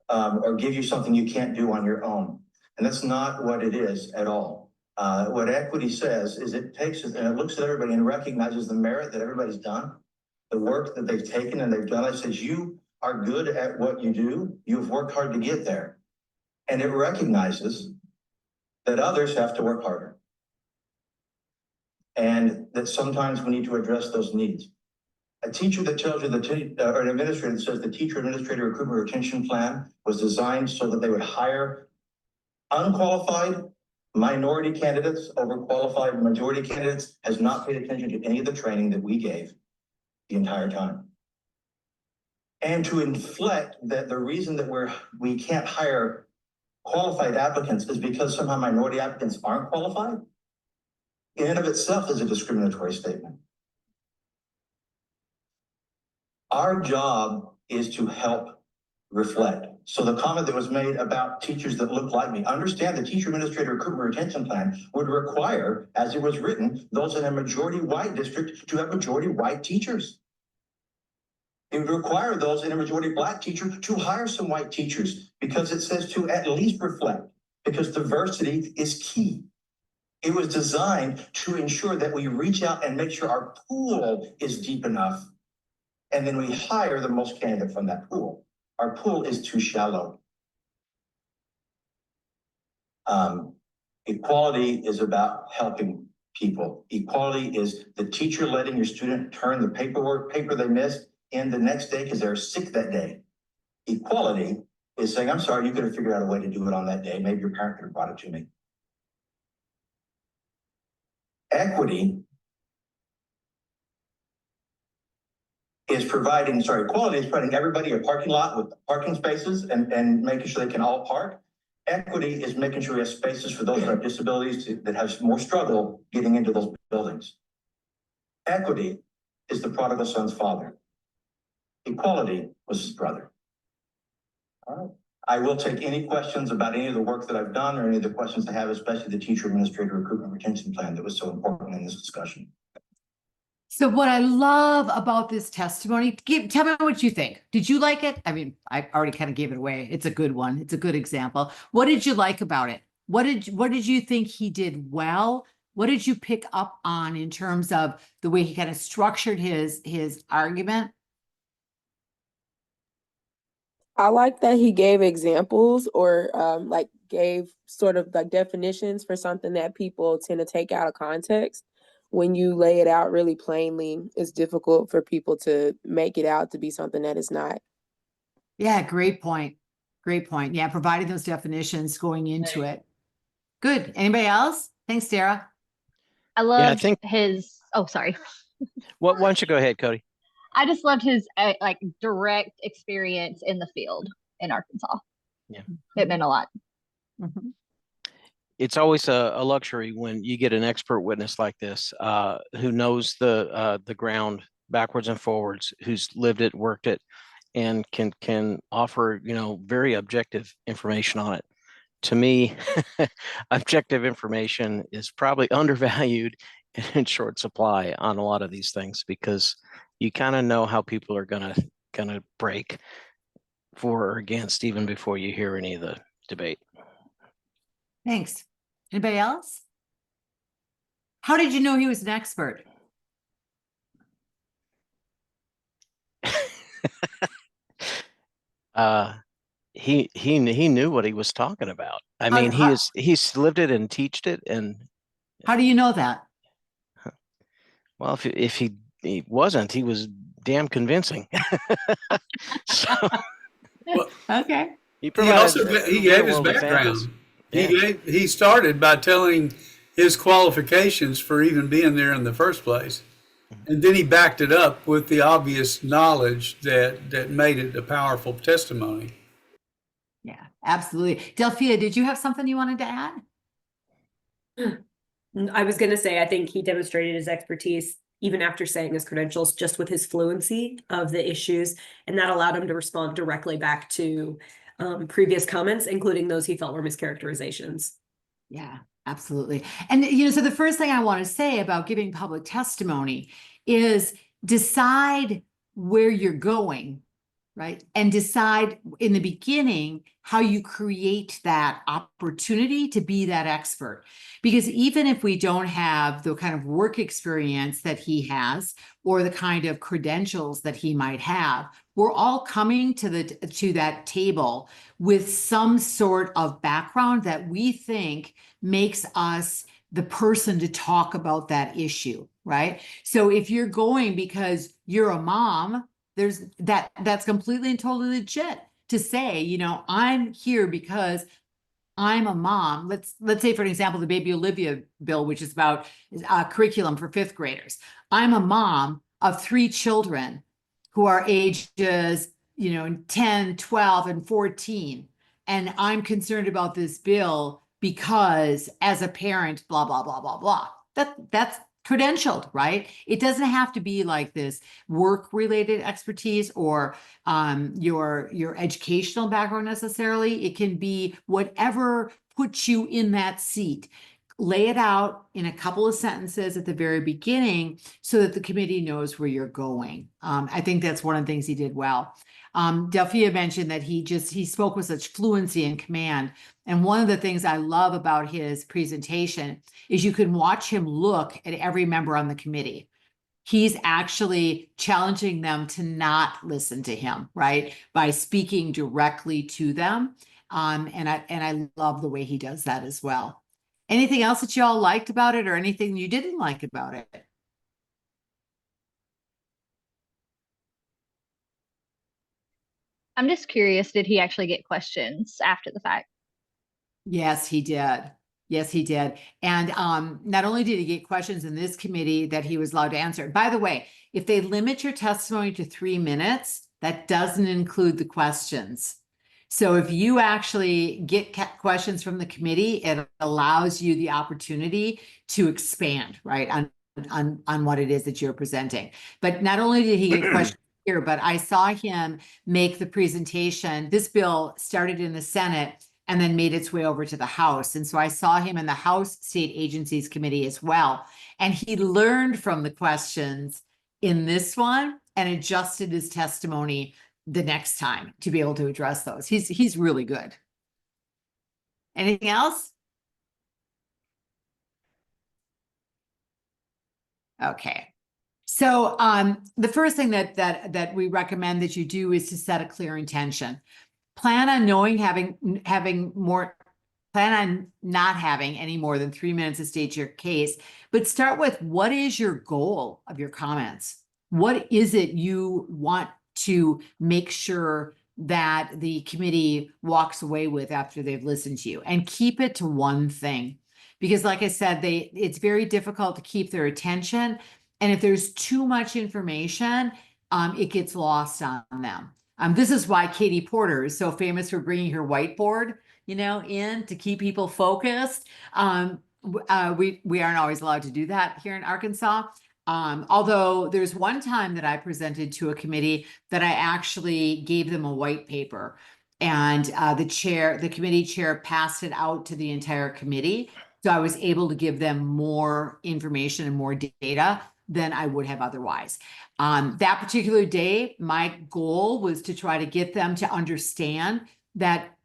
or give you something you can't do on your own. And that's not what it is at all. What equity says is it takes it and it looks at everybody and recognizes the merit that everybody's done, the work that they've taken and they've done. It says you are good at what you do. You've worked hard to get there. And it recognizes that others have to work harder. And that sometimes we need to address those needs. A teacher that tells you or an administrator that says the teacher administrator recruitment retention plan was designed so that they would hire unqualified minority candidates over qualified majority candidates has not paid attention to any of the training that we gave the entire time. And to inflect that the reason that we can't hire qualified applicants is because somehow minority applicants aren't qualified, in and of itself is a discriminatory statement. Our job is to help reflect. So the comment that was made about teachers that look like me, understand the teacher administrator recruitment retention plan would require, as it was written, those in a majority white district to have majority white teachers. It would require those in a majority black teacher to hire some white teachers because it says to at least reflect, because diversity is key. It was designed to ensure that we reach out and make sure our pool is deep enough. And then we hire the most candidate from that pool. Our pool is too shallow. Equality is about helping people. Equality is the teacher letting your student turn the paper they missed in the next day because they're sick that day. Equality is saying, I'm sorry, you could have figured out a way to do it on that day. Maybe your parent could have brought it to me. Equity is equality is providing everybody a parking lot with parking spaces and making sure they can all park. Equity is making sure we have spaces for those who have disabilities that have more struggle getting into those buildings. Equity is the prodigal son's father. Equality was his brother. All right. I will take any questions about any of the work that I've done or any of the questions I have, especially the teacher administrator recruitment retention plan that was so important in this discussion. So what I love about this testimony, tell me what you think. Did you like it? I mean, I already kind of gave it away. It's a good one. It's a good example. What did you like about it? What did you think he did well? What did you pick up on in terms of the way he kind of structured his argument? I like that he gave examples or like gave sort of like definitions for something that people tend to take out of context. When you lay it out really plainly, it's difficult for people to make it out to be something that is not. Yeah, great point. Great point. Yeah, providing those definitions going into it. Good. Anybody else? Thanks, Sarah. I Yeah, I loved think. his, oh, sorry. Why don't you go ahead, Cody? I just loved his like direct experience in the field in Arkansas. Yeah. It meant a lot. Mm-hmm. It's always a luxury when you get an expert witness like this, who knows the ground backwards and forwards, who's lived it, worked it, and can offer, very objective information on it. To me, objective information is probably undervalued and in short supply on a lot of these things, because you kind of know how people are gonna break for or against even before you hear any of the debate. Thanks. Anybody else? How did you know he was an expert? He knew what he was talking about. I mean, he's lived it and teached it. And how do you know that? Well, if he wasn't, he was damn convincing. So, Well, okay. He gave his background. Yeah. He started by telling his qualifications for even being there in the first place. And then he backed it up with the obvious knowledge that made it a powerful testimony. Yeah, absolutely. Delphia, did you have something you wanted to add? I was going to say, I think he demonstrated his expertise even after saying his credentials, just with his fluency of the issues. And that allowed him to respond directly back to previous comments, including those he felt were mischaracterizations. Yeah, absolutely. And, so the first thing I want to say about giving public testimony is decide where you're going, right? And decide in the beginning how you create that opportunity to be that expert. Because even if we don't have the kind of work experience that he has or the kind of credentials that he might have, we're all coming to that table with some sort of background that we think makes us the person to talk about that issue, right? So if you're going because you're a mom, that's completely and totally legit to say, I'm here because I'm a mom. Let's say, for an example, the Baby Olivia bill, which is about curriculum for fifth graders. I'm a mom of 3 children who are ages, 10, 12, and 14. And I'm concerned about this bill because as a parent, blah, blah, blah, blah, blah. That's credentialed, right? It doesn't have to be like this work-related expertise or your educational background necessarily. It can be whatever puts you in that seat. Lay it out in a couple of sentences at the very beginning so that the committee knows where you're going. I think that's one of the things he did well. Delphia mentioned that he spoke with such fluency and command. And one of the things I love about his presentation is you can watch him look at every member on the committee. He's actually challenging them to not listen to him, right? By speaking directly to them. And I love the way he does that as well. Anything else that y'all liked about it or anything you didn't like about it? I'm just curious, did he actually get questions after the fact? Yes, he did. Yes, he did. And not only did he get questions in this committee that he was allowed to answer. By the way, if they limit your testimony to 3 minutes, that doesn't include the questions. So if you actually get questions from the committee, it allows you the opportunity to expand, right, on what it is that you're presenting. But not only did he get questions here, but I saw him make the presentation. This bill started in the Senate and then made its way over to the House. And so I saw him in the House State Agencies Committee as well. And he learned from the questions in this one and adjusted his testimony the next time to be able to address those. He's really good. Anything else? Okay. So the first thing that we recommend that you do is to set a clear intention. Plan on plan on not having any more than 3 minutes to state your case, but start with what is your goal of your comments? What is it you want to make sure that the committee walks away with after they've listened to you, and keep it to one thing. Because like I said, it's very difficult to keep their attention. And if there's too much information, it gets lost on them. This is why Katie Porter is so famous for bringing her whiteboard, in to keep people focused. We aren't always allowed to do that here in Arkansas. Although there's one time that I presented to a committee that I actually gave them a white paper, and the committee chair passed it out to the entire committee. So I was able to give them more information and more data than I would have otherwise. That particular day, my goal was to try to get them to understand that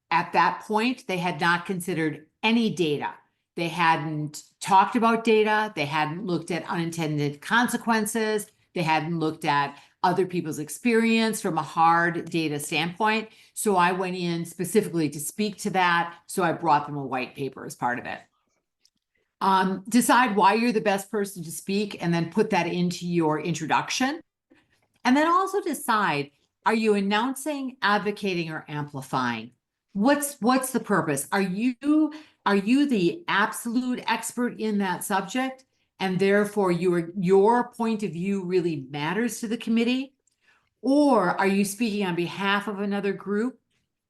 at that point, they had not considered any data. They hadn't talked about data. They hadn't looked at unintended consequences. They hadn't looked at other people's experience from a hard data standpoint. So I went in specifically to speak to that. So I brought them a white paper as part of it. Decide why you're the best person to speak, and then put that into your introduction. And then also decide, are you announcing, advocating, or amplifying? What's the purpose? Are you the absolute expert in that subject, and therefore your point of view really matters to the committee? Or are you speaking on behalf of another group,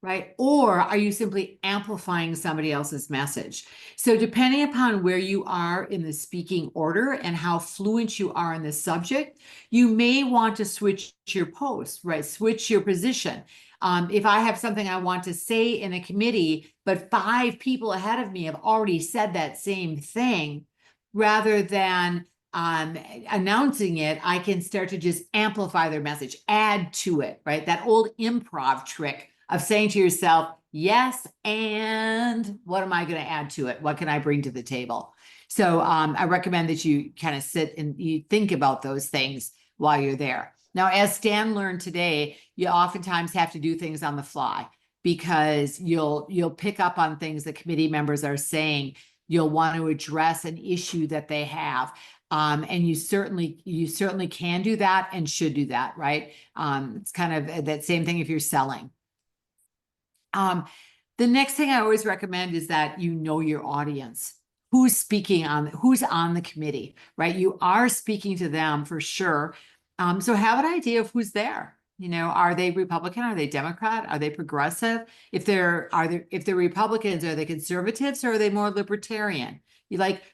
right? Or are you simply amplifying somebody else's message? So depending upon where you are in the speaking order and how fluent you are in the subject, you may want to switch your post, right? Switch your position. If I have something I want to say in a committee, but 5 people ahead of me have already said that same thing, rather than announcing it, I can start to just amplify their message, add to it, right? That old improv trick of saying to yourself, yes, and what am I going to add to it? What can I bring to the table? So I recommend that you kind of sit and you think about those things while you're there. Now, as Stan learned today, you oftentimes have to do things on the fly, because you'll pick up on things that committee members are saying. You'll want to address an issue that they have. And you certainly can do that and should do that, right? It's kind of that same thing if you're selling. The next thing I always recommend is that you know your audience. Who's on the committee, right? You are speaking to them for sure. So have an idea of who's there. Are they Republican? Are they Democrat? Are they progressive? If they're Republicans, are they conservatives, or are they more libertarian?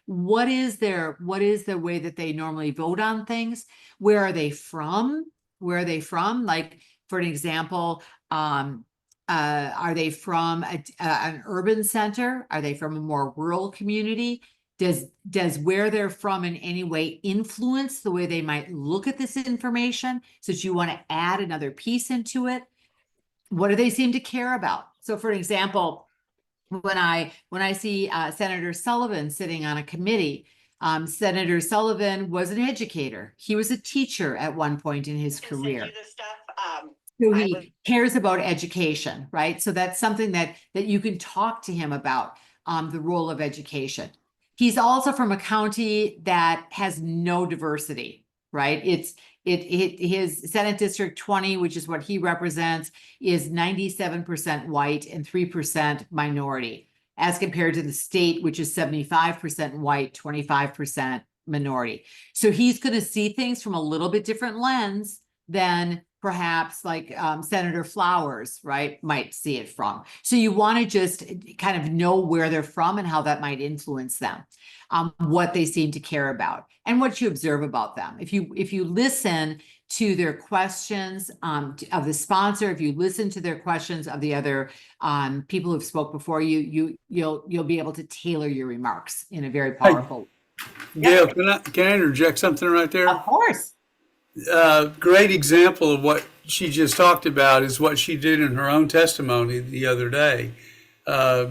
What is the way that they normally vote on things? Where are they from? Like, for an example, are they from an urban center? Are they from a more rural community? Does where they're from in any way influence the way they might look at this information, so that you want to add another piece into it? What do they seem to care about? So for example, when I see Senator Sullivan sitting on a committee, Senator Sullivan was an educator. He was a teacher at one point in his career. So he cares about education, right? So that's something that you can talk to him about, the role of education. He's also from a county that has no diversity, right? His Senate District 20, which is what he represents, is 97% white and 3% minority, as compared to the state, which is 75% white, 25% minority. So he's going to see things from a little bit different lens than perhaps like Senator Flowers, right, might see it from. So you want to just kind of know where they're from and how that might influence them, what they seem to care about, and what you observe about them. If you listen to their questions of the sponsor, if you listen to their questions of the other people who've spoke before you, you'll be able to tailor your remarks in a very powerful way. Gail, can I interject something right there? Of course. Great example of what she just talked about is what she did in her own testimony the other day,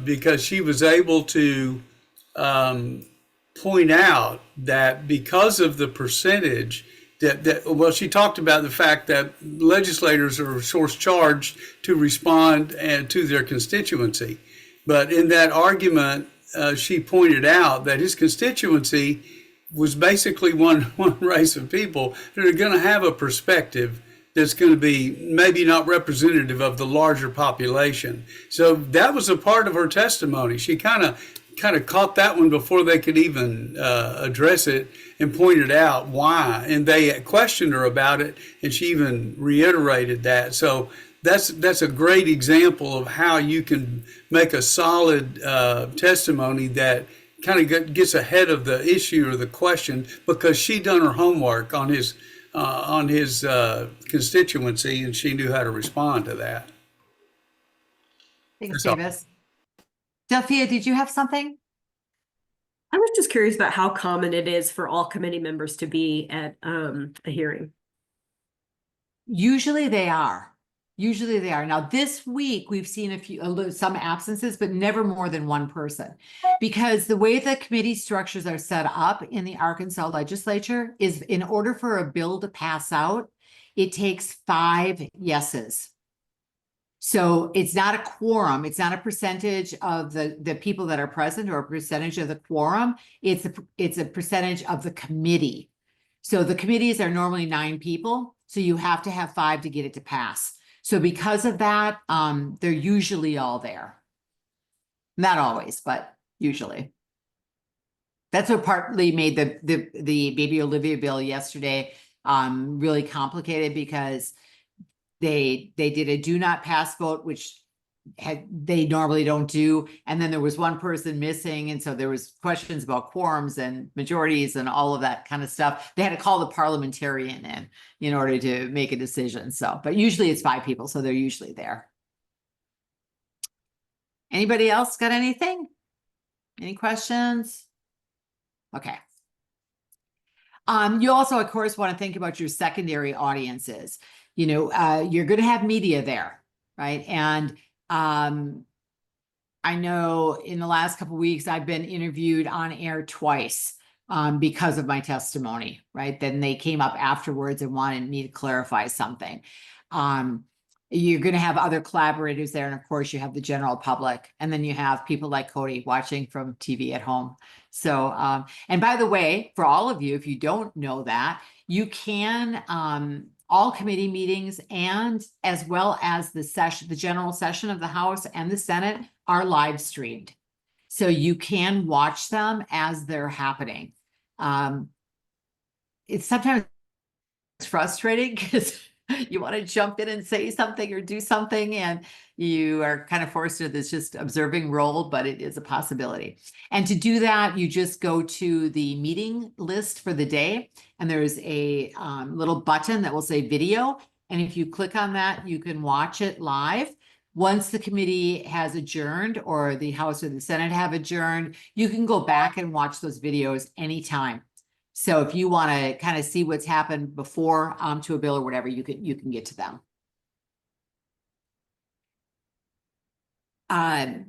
because she was able to point out that because of the percentage well, she talked about the fact that legislators are source charged to respond and to their constituency. But in that argument, she pointed out that his constituency was basically one race of people that are going to have a perspective that's going to be maybe not representative of the larger population. So that was a part of her testimony. She kind of caught that one before they could even address it, and pointed out why. And they questioned her about it, and she even reiterated that. So that's a great example of how you can make a solid testimony that kind of gets ahead of the issue or the question, because she done her homework on his constituency, and she knew how to respond to that. Thanks, Davis. Delphia, did you have something? I was just curious about how common it is for all committee members to be at a hearing. Usually they are. Now this week we've seen some absences, but never more than one person, because the way the committee structures are set up in the Arkansas legislature is, in order for a bill to pass out, it takes 5 yeses. So it's not a quorum. It's not a percentage of the people that are present or a percentage of the quorum. It's a percentage of the committee. So the committees are normally 9 people. So you have to have 5 to get it to pass. So because of that, they're usually all there. Not always, but usually. That's what partly made the Baby Olivia bill yesterday really complicated, because they did a do not pass vote, which they normally don't do. And then there was one person missing. And so there was questions about quorums and majorities and all of that kind of stuff. They had to call the parliamentarian in order to make a decision. So, but usually it's 5 people. So they're usually there. Anybody else got anything? Any questions? Okay. You also, of course, want to think about your secondary audiences. You're going to have media there, right? And I know in the last couple of weeks, I've been interviewed on air twice because of my testimony, right? Then they came up afterwards and wanted me to clarify something. You're going to have other collaborators there. And of course, you have the general public. And then you have people like Cody watching from TV at home. So, and by the way, for all of you, if you don't know that, you can, all committee meetings, and as well as the general session of the House and the Senate, are live streamed. So you can watch them as they're happening. It's sometimes frustrating because you want to jump in and say something or do something, and you are kind of forced into this just observing role, but it is a possibility. And to do that, you just go to the meeting list for the day, and there's a little button that will say video. And if you click on that, you can watch it live. Once the committee has adjourned, or the House or the Senate have adjourned, you can go back and watch those videos anytime. So if you want to kind of see what's happened before to a bill or whatever, you can get to them. I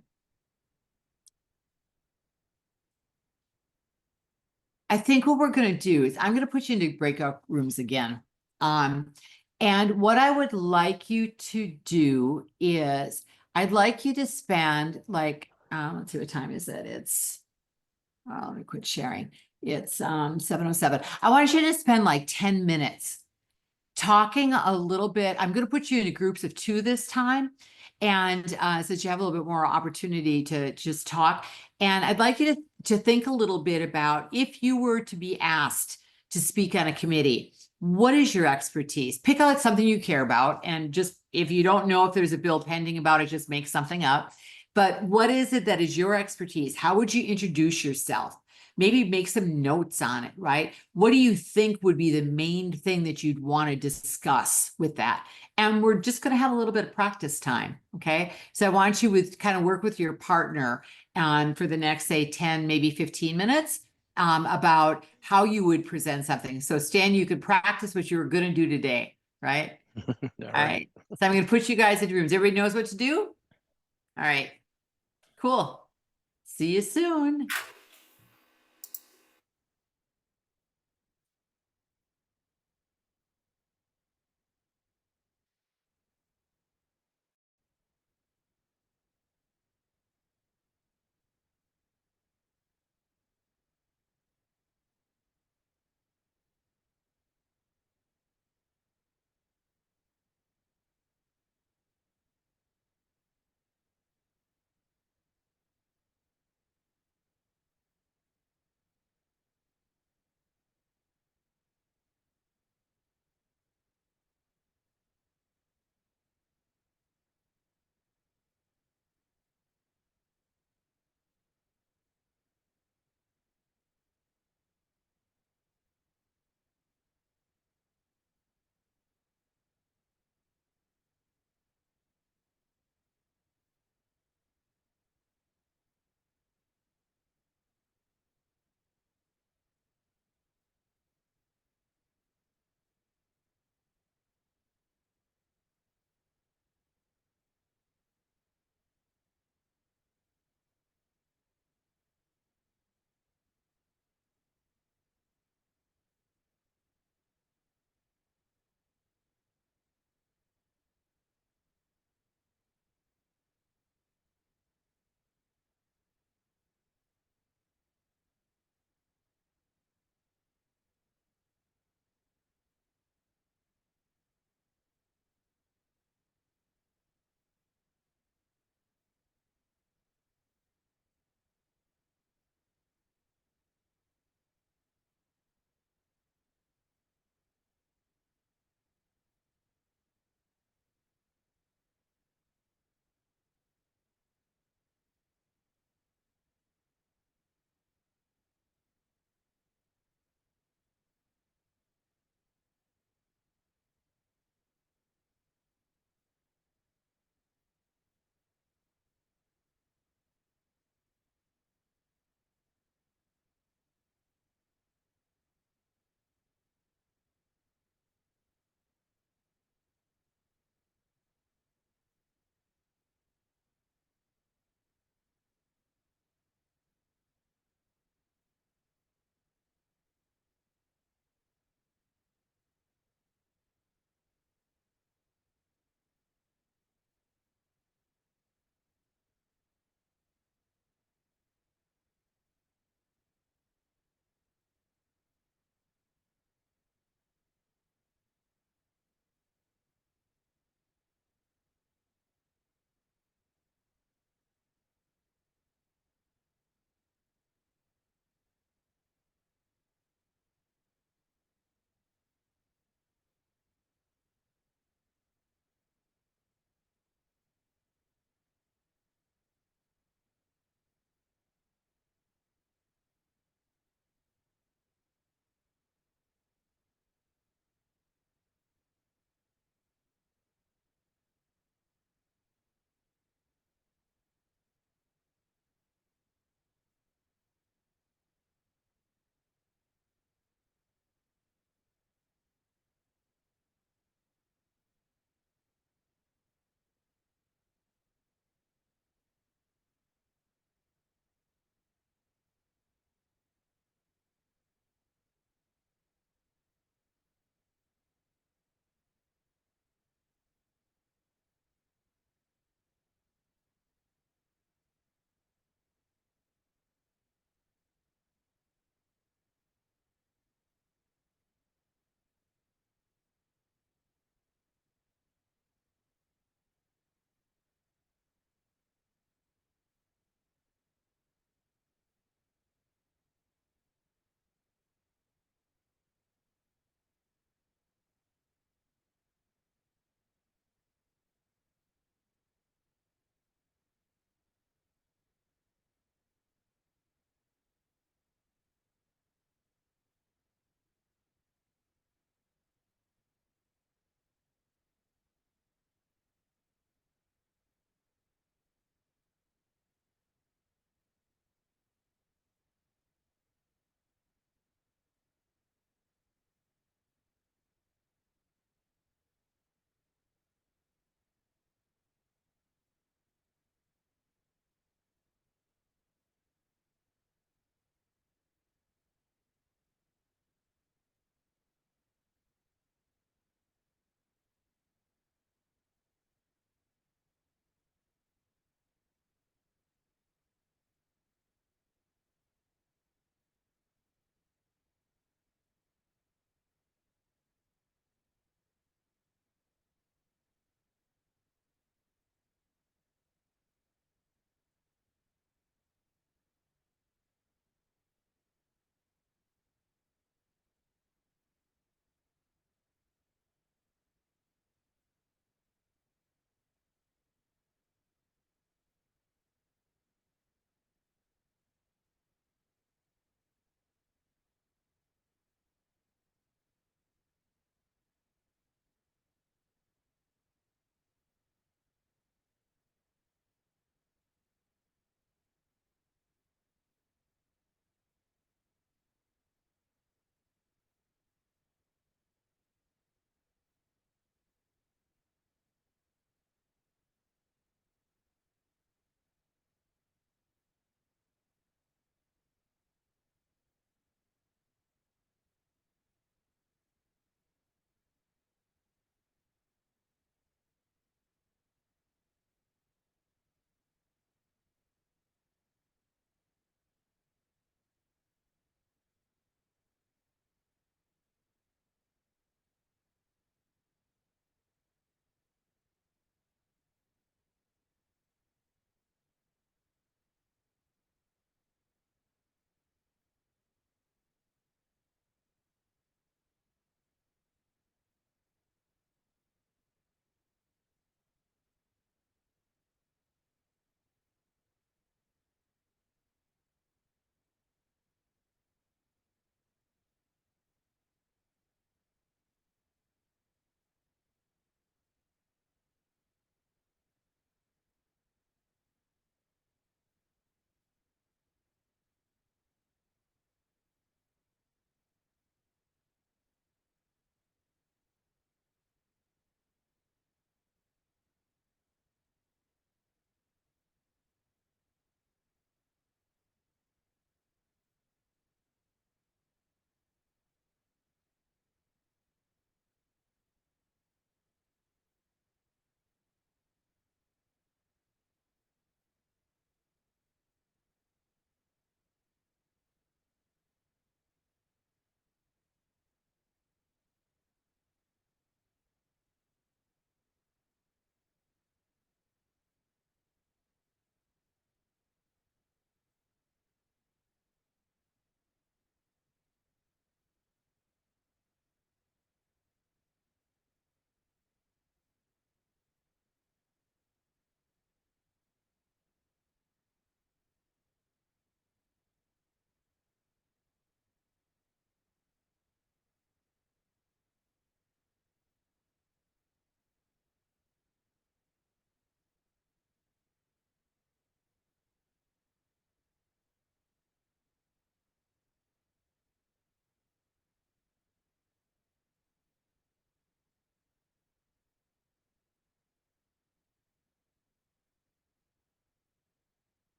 think what we're going to do is I'm going to put you into breakout rooms again. And what I would like you to do is I'd like you to spend like, let's see, what time is it? It's, let me quit sharing. It's 7:07. I want you to spend like 10 minutes talking a little bit. I'm going to put you into groups of 2 this time. And so that you have a little bit more opportunity to just talk. And I'd like you to think a little bit about, if you were to be asked to speak on a committee, What is your expertise? Pick out something you care about, and just if you don't know if there's a bill pending about it, just make something up. But what is it that is your expertise? How would you introduce yourself? Maybe make some notes on it, right? What do you think would be the main thing that you'd want to discuss with that? And we're just going to have a little bit of practice time. Okay. So I want you to kind of work with your partner on for the next, say, 10, maybe 15 minutes about how you would present something. So Stan, you could practice what you were going to do today, right? All All right. So I'm going to put you guys into rooms. Everybody knows what to do? All right. Cool. See you soon.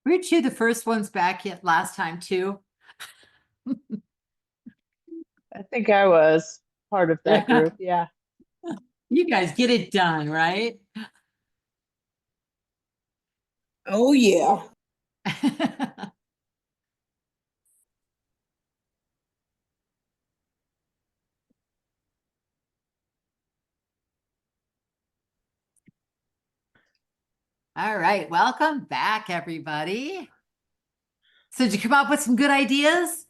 Weren't you the first ones back yet last time too? I think I was part of that group. Yeah. You guys get it done, right? Oh yeah. All right, welcome back, everybody. So did you come up with some good ideas?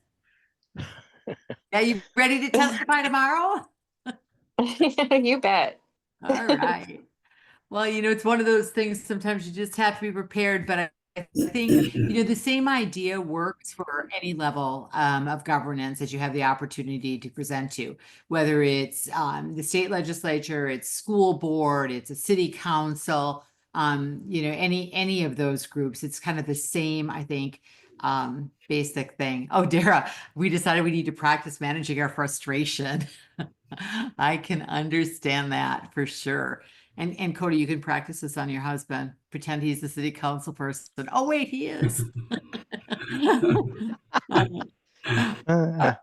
Yeah, you ready to testify tomorrow? You bet. All right. Well, it's one of those things, sometimes you just have to be prepared, but I think, the same idea works for any level of governance that you have the opportunity to present to, whether it's the state legislature, it's school board, it's a city council, any of those groups. It's kind of the same, I think, basic thing. Oh, Dara, we decided we need to practice managing our frustration. I can understand that for sure. And Cody, you can practice this on your husband. Pretend he's the city council person. Oh, wait, he is. Uh,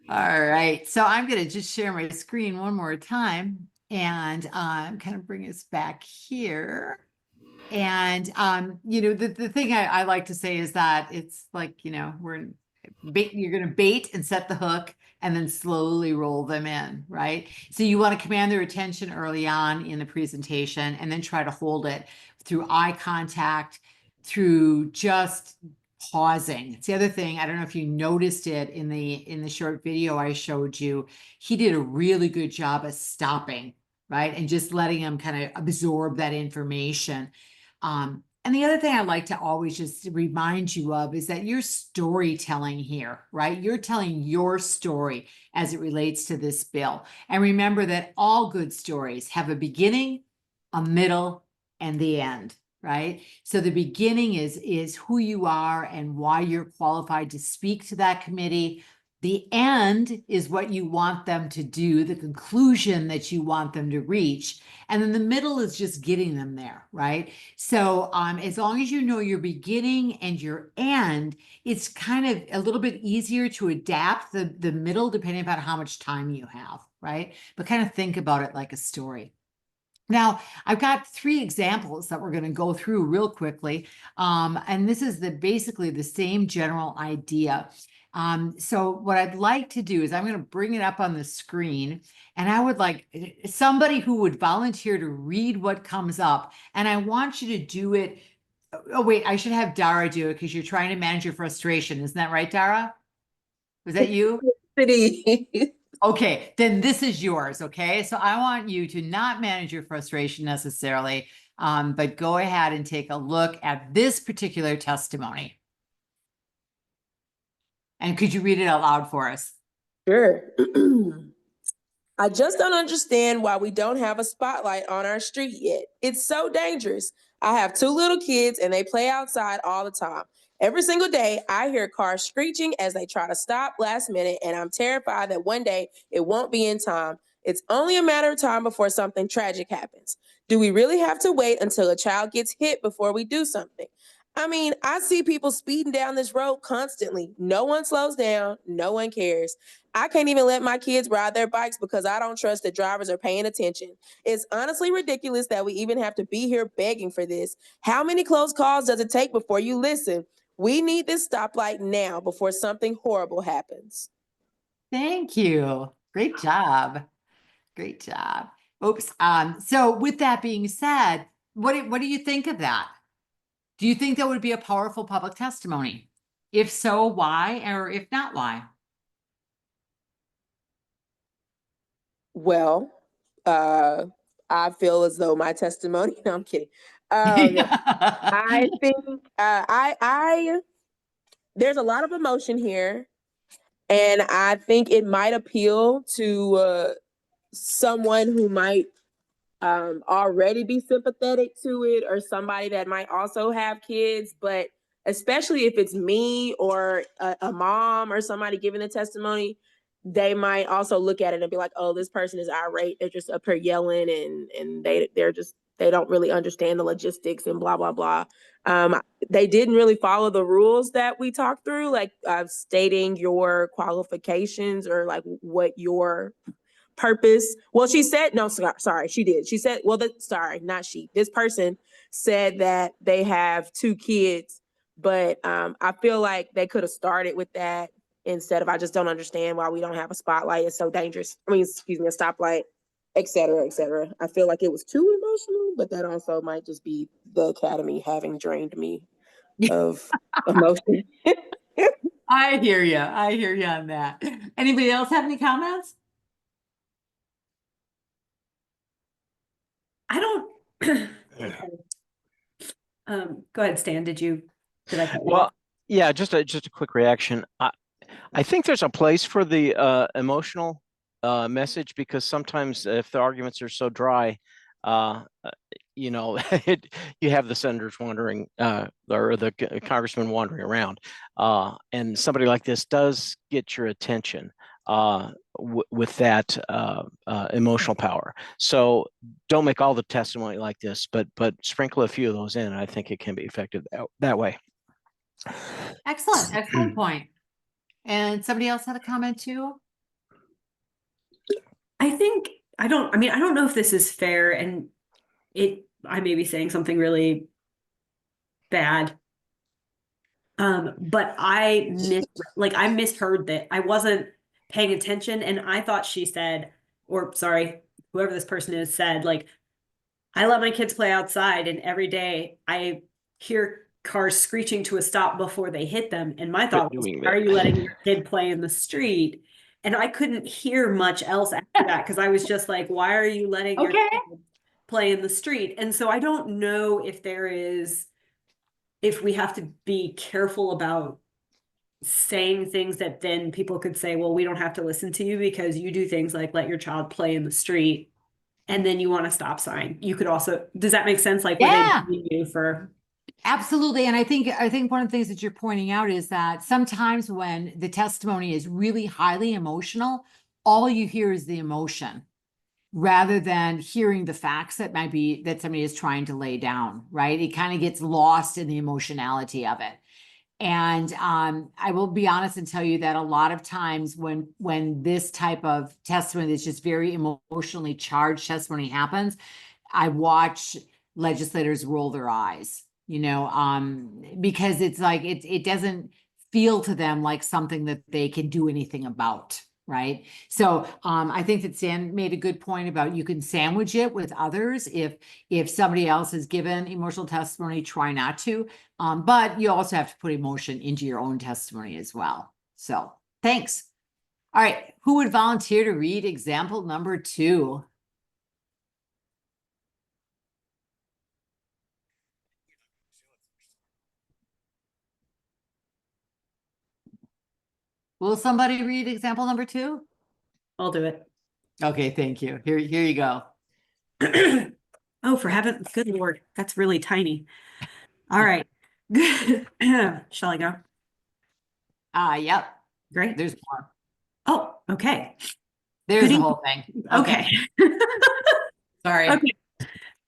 All right. So I'm going to just share my screen one more time and kind of bring us back here. And, the thing I like to say is that it's like, you're going to bait and set the hook and then slowly roll them in, right? So you want to command their attention early on in the presentation and then try to hold it through eye contact, through just pausing. It's the other thing. I don't know if you noticed it in the short video I showed you. He did a really good job of stopping, right? And just letting him kind of absorb that information. And the other thing I like to always just remind you of is that you're storytelling here, right? You're telling your story as it relates to this bill. And remember that all good stories have a beginning, a middle, and the end, right? So the beginning is who you are and why you're qualified to speak to that committee. The end is what you want them to do, the conclusion that you want them to reach. And then the middle is just getting them there, right? So as long as you know your beginning and your end, it's kind of a little bit easier to adapt the middle depending upon how much time you have, right? But kind of think about it like a story. Now, I've got 3 examples that we're going to go through real quickly. And this is basically the same general idea. So what I'd like to do is I'm going to bring it up on the screen, and I would like somebody who would volunteer to read what comes up. And I want you to do it. Oh, wait, I should have Dara do it because you're trying to manage your frustration. Isn't that right, Dara? Was that you? Okay, then this is yours, okay? So I want you to not manage your frustration necessarily, but go ahead and take a look at this particular testimony. And could you read it out loud for us? Sure. I just don't understand why we don't have a spotlight on our street yet. It's so dangerous. I have 2 little kids and they play outside all the time. Every single day, I hear cars screeching as they try to stop last minute, and I'm terrified that one day it won't be in time. It's only a matter of time before something tragic happens. Do we really have to wait until a child gets hit before we do something? I mean, I see people speeding down this road constantly. No one slows down. No one cares. I can't even let my kids ride their bikes because I don't trust that drivers are paying attention. It's honestly ridiculous that we even have to be here begging for this. How many close calls does it take before you listen? We need this stoplight now before something horrible happens. Thank you. Great job. Great job. Oops. So with that being said, what do you think of that? Do you think that would be a powerful public testimony? If so, why? Or if not, why? Well, I feel as though my testimony, no, I'm kidding. I think I there's a lot of emotion here, and I think it might appeal to someone who might already be sympathetic to it, or somebody that might also have kids. But especially if it's me or a mom or somebody giving a testimony, they might also look at it and be like, oh, this person is irate. They're just up here yelling and they're just they don't really understand the logistics and blah, blah, blah. They didn't really follow the rules that we talked through, like stating your qualifications or like what your purpose. Well, she said, no, sorry, she did. She said, well, sorry, not she. This person said that they have 2 kids, but I feel like they could have started with that instead of, I just don't understand why we don't have a spotlight. It's so dangerous. I mean, excuse me, a stoplight, et cetera, et cetera. I feel like it was too emotional, but that also might just be the academy having drained me of emotion. I hear you. I hear you on that. Anybody else have any comments? I don't. Go ahead, Stan. Did I cut you Well, off? yeah, just a quick reaction. I think there's a place for the emotional message, because sometimes if the arguments are so dry, you know, you have the senators wandering or the congressman wandering around, and somebody like this does get your attention with that emotional power. So don't make all the testimony like this, but sprinkle a few of those in, and I think it can be effective that way. Excellent. Excellent point. And somebody else had a comment too? I think I don't know if this is fair, and I may be saying something really bad. But I misheard that. I wasn't paying attention, and I thought she said, or sorry, whoever this person is said, like, I let my kids play outside, and every day I hear cars screeching to a stop before they hit them. And my thought was, why are you letting your kid play in the street? And I couldn't hear much else after that, because I was just like, why are you letting your kid play in the street? And so I don't know if we have to be careful about saying things that then people could say, well, we don't have to listen to you because you do things like let your child play in the street, and then you want a stop sign. You could also, does that make sense? Like, Yeah. within you for Absolutely. And I think one of the things that you're pointing out is that sometimes when the testimony is really highly emotional, all you hear is the emotion rather than hearing the facts that somebody is trying to lay down, right? It kind of gets lost in the emotionality of it. And I will be honest and tell you that a lot of times when this type of testimony that's just very emotionally charged testimony happens, I watch legislators roll their eyes, because it's like it doesn't feel to them like something that they can do anything about. Right. So I think that Stan made a good point about you can sandwich it with others. If somebody else has given emotional testimony, try not to. But you also have to put emotion into your own testimony as well. So thanks. All right. Who would volunteer to read example number 2? Will somebody read example number 2? I'll do it. Okay, thank you. Here you go. Oh, for heaven, good Lord, that's really tiny. All right. Shall I go? Yep. Great. There's more. Oh, okay. There's the whole thing. Okay. Sorry. Okay.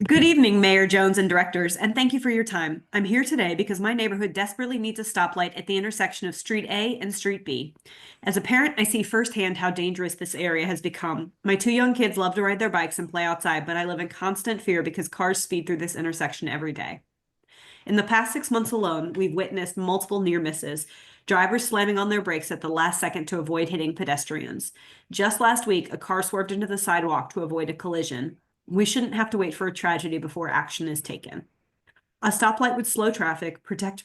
Good evening, Mayor Jones and directors, and thank you for your time. I'm here today because my neighborhood desperately needs a stoplight at the intersection of Street A and Street B. As a parent, I see firsthand how dangerous this area has become. My 2 young kids love to ride their bikes and play outside, but I live in constant fear because cars speed through this intersection every day. In the past 6 months alone, we've witnessed multiple near misses, drivers slamming on their brakes at the last second to avoid hitting pedestrians. Just last week, a car swerved into the sidewalk to avoid a collision. We shouldn't have to wait for a tragedy before action is taken. A stoplight would slow traffic, protect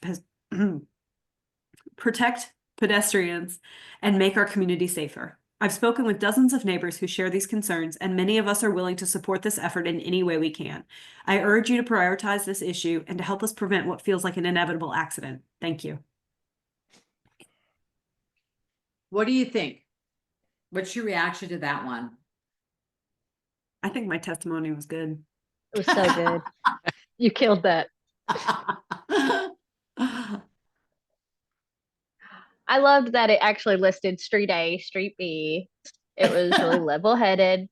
pedestrians, and make our community safer. I've spoken with dozens of neighbors who share these concerns, and many of us are willing to support this effort in any way we can. I urge you to prioritize this issue and to help us prevent what feels like an inevitable accident. Thank you. What do you think? What's your reaction to that one? I think my testimony was good. It was so good. You killed that. I loved that it actually listed Street A, Street B. It was really level-headed,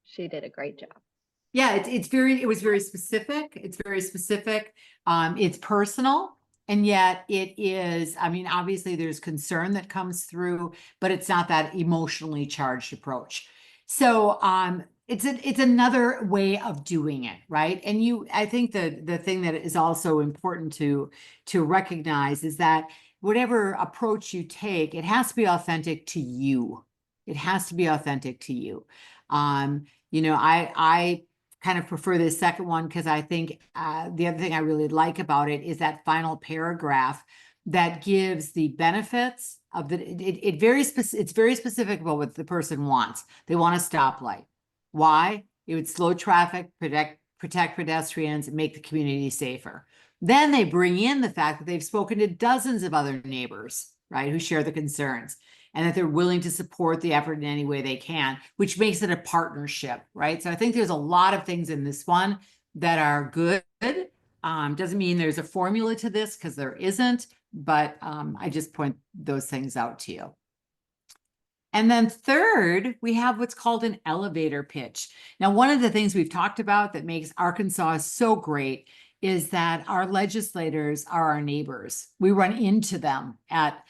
She did a great job. Yeah, it was very specific. It's very specific. It's personal, and yet it is, I mean, obviously there's concern that comes through, but it's not that emotionally charged approach. So it's another way of doing it, right? And I think the thing that is also important to recognize is that whatever approach you take, it has to be authentic to you. It has to be authentic to you. I kind of prefer this second one because I think the other thing I really like about it is that final paragraph that gives the benefits of it's very specific about what the person wants. They want a stoplight. Why? It would slow traffic, protect pedestrians, and make the community safer. Then they bring in the fact that they've spoken to dozens of other neighbors, right, who share the concerns, and that they're willing to support the effort in any way they can, which makes it a partnership, right? So I think there's a lot of things in this one that are good. Doesn't mean there's a formula to this, because there isn't, but I just point those things out to you. And then third, we have what's called an elevator pitch. Now, one of the things we've talked about that makes Arkansas so great is that our legislators are our neighbors. We run into them at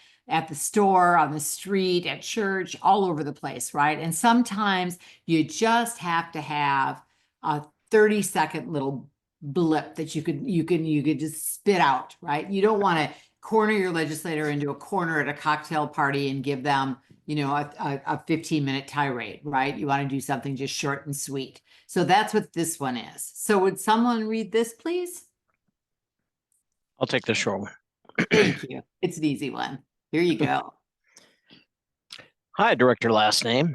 the store, on the street, at church, all over the place, right? And sometimes you just have to have a 30-second little blip that you could just spit out, right? You don't want to corner your legislator into a corner at a cocktail party and give them, a 15-minute tirade, right? You want to do something just short and sweet. So that's what this one is. So would someone read this, please? I'll take the short one. Thank you. It's an easy one. Here you go. Hi, Director Last Name.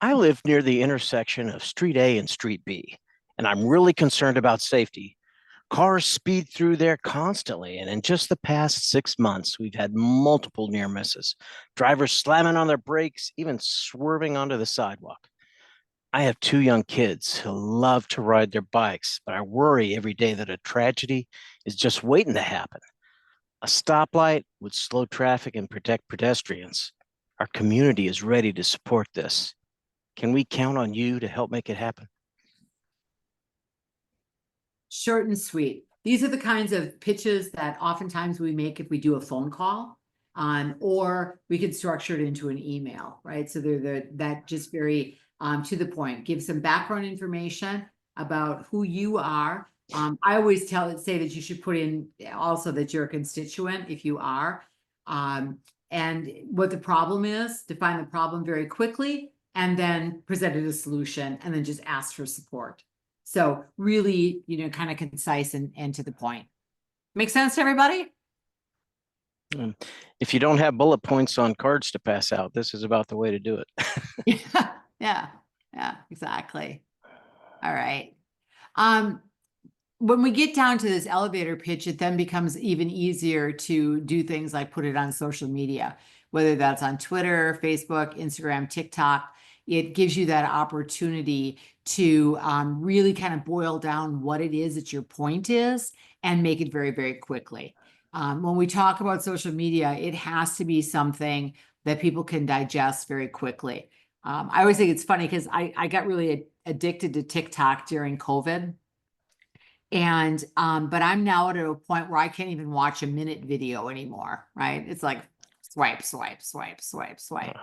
I live near the intersection of Street A and Street B, and I'm really concerned about safety. Cars speed through there constantly, and in just the past 6 months, we've had multiple near misses. Drivers slamming on their brakes, even swerving onto the sidewalk. I have 2 young kids who love to ride their bikes, but I worry every day that a tragedy is just waiting to happen. A stoplight would slow traffic and protect pedestrians. Our community is ready to support this. Can we count on you to help make it happen? Short and sweet. These are the kinds of pitches that oftentimes we make if we do a phone call, or we could structure it into an email, right? So they're that just very to the point. Give some background information about who you are. I always say that you should put in also that you're a constituent if you are, and what the problem is. Define the problem very quickly, and then present a solution, and then just ask for support. So really, kind of concise and to the point. Make sense to everybody? If you don't have bullet points on cards to pass out, this is about the way to do it. Yeah, exactly. All right. When we get down to this elevator pitch, it then becomes even easier to do things like put it on social media, whether that's on Twitter, Facebook, Instagram, TikTok. It gives you that opportunity to really kind of boil down what it is that your point is and make it very, very quickly. When we talk about social media, it has to be something that people can digest very quickly. I always think it's funny because I got really addicted to TikTok during COVID. And but I'm now at a point where I can't even watch a minute video anymore, right? It's like swipe, swipe, swipe, swipe, swipe.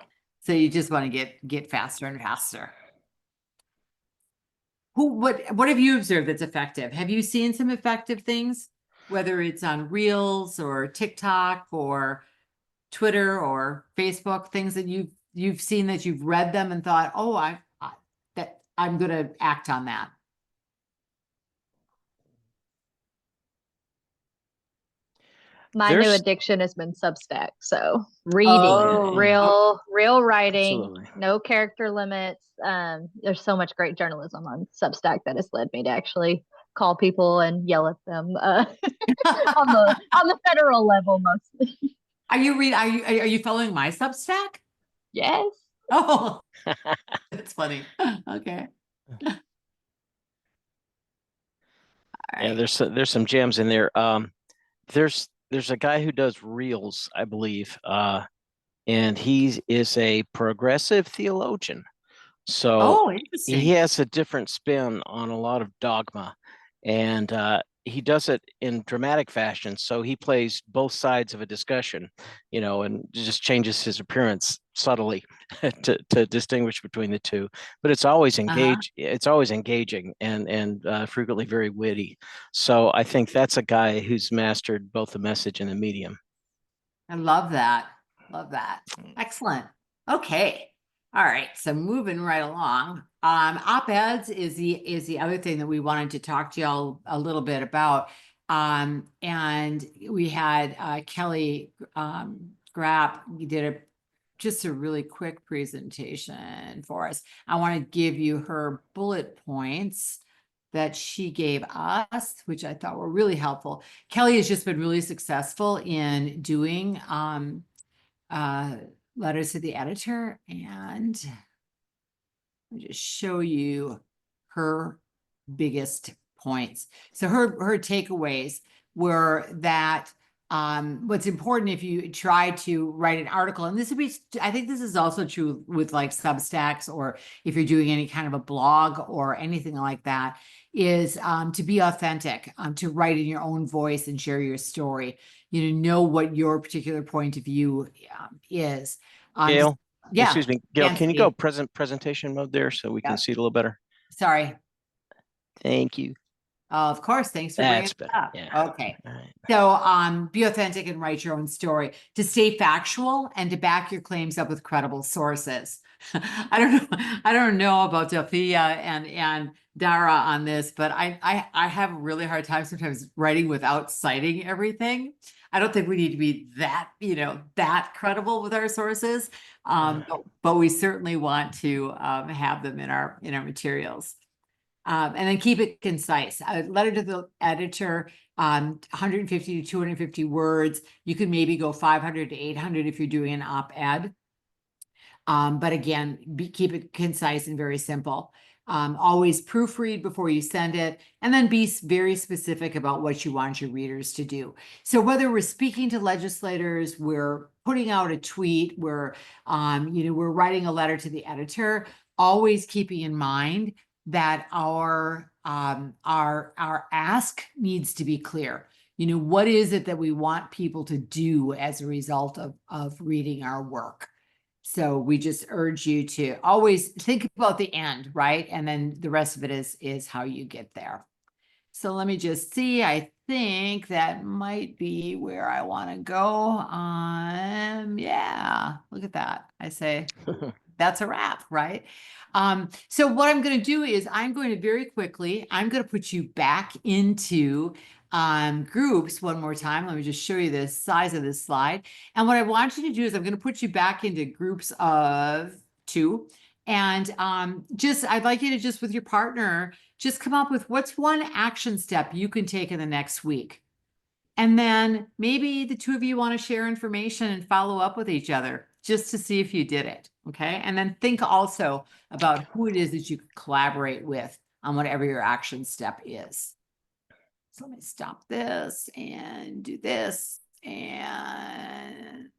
So you just want to get faster and faster. What have you observed that's effective? Have you seen some effective things, whether it's on Reels or TikTok or Twitter or Facebook, things that you've seen that you've read them and thought, oh, I'm going to act on that? My new addiction has been Substack. So reading, Oh. real writing, Absolutely. no character limits. There's so much great journalism on Substack that has led me to actually call people and yell at them on the federal level mostly. Are you following my Substack? Yes. Oh, that's funny. Okay. Yeah, there's some gems in there. There's a guy who does Reels, I believe, and he is a progressive theologian. So Oh, he interesting. has a different spin on a lot of dogma, and he does it in dramatic fashion. So he plays both sides of a discussion, and just changes his appearance subtly to distinguish between the two. But it's always engaged. It's always engaging and frequently very witty. So I think that's a guy who's mastered both the message and the medium. I love that. Love that. Excellent. Okay. All right. So moving right along. Op-eds is the other thing that we wanted to talk to y'all a little bit about. And we had Kelly Grapp did just a really quick presentation for us. I want to give you her bullet points that she gave us, which I thought were really helpful. Kelly has just been really successful in doing letters to the editor, and I'll just show you her biggest points. So her takeaways were that what's important if you try to write an article, and this would be, I think this is also true with like Substacks, or if you're doing any kind of a blog or anything like that, is to be authentic, to write in your own voice and share your story. Know what your particular point of view is. Gail, Yeah. excuse me, Gail, can you Anthony. go presentation mode there so we can Yep. see it a little better? Sorry. Thank you. Of course. Thanks for bringing That's it better. up. Yeah. Okay. All right. So be authentic and write your own story, to stay factual and to back your claims up with credible sources. I don't know about Sophia and Dara on this, but I have a really hard time sometimes writing without citing everything. I don't think we need to be that credible with our sources. But we certainly want to have them in our materials. And then keep it concise. A letter to the editor, 150 to 250 words. You can maybe go 500 to 800 if you're doing an op-ed. But again, keep it concise and very simple. Always proofread before you send it, and then be very specific about what you want your readers to do. So whether we're speaking to legislators, we're putting out a tweet, we're writing a letter to the editor, always keeping in mind that our ask needs to be clear. What is it that we want people to do as a result of reading our work? So we just urge you to always think about the end, right? And then the rest of it is how you get there. So let me just see. I think that might be where I want to go. Yeah, look at that. I say that's a wrap, right? So what I'm going to do is I'm going to put you back into groups one more time. Let me just show you the size of this slide. And what I want you to do is I'm going to put you back into groups of 2. And I'd like you to just with your partner, just come up with what's one action step you can take in the next week. And then maybe the 2 of you want to share information and follow up with each other just to see if you did it. Okay. And then think also about who it is that you could collaborate with on whatever your action step is. So let me stop this and do this. And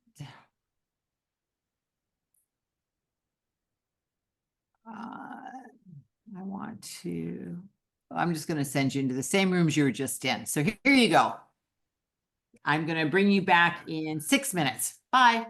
I'm just going to send you into the same rooms you were just in. So here you go. I'm going to bring you back in 6 minutes. Bye.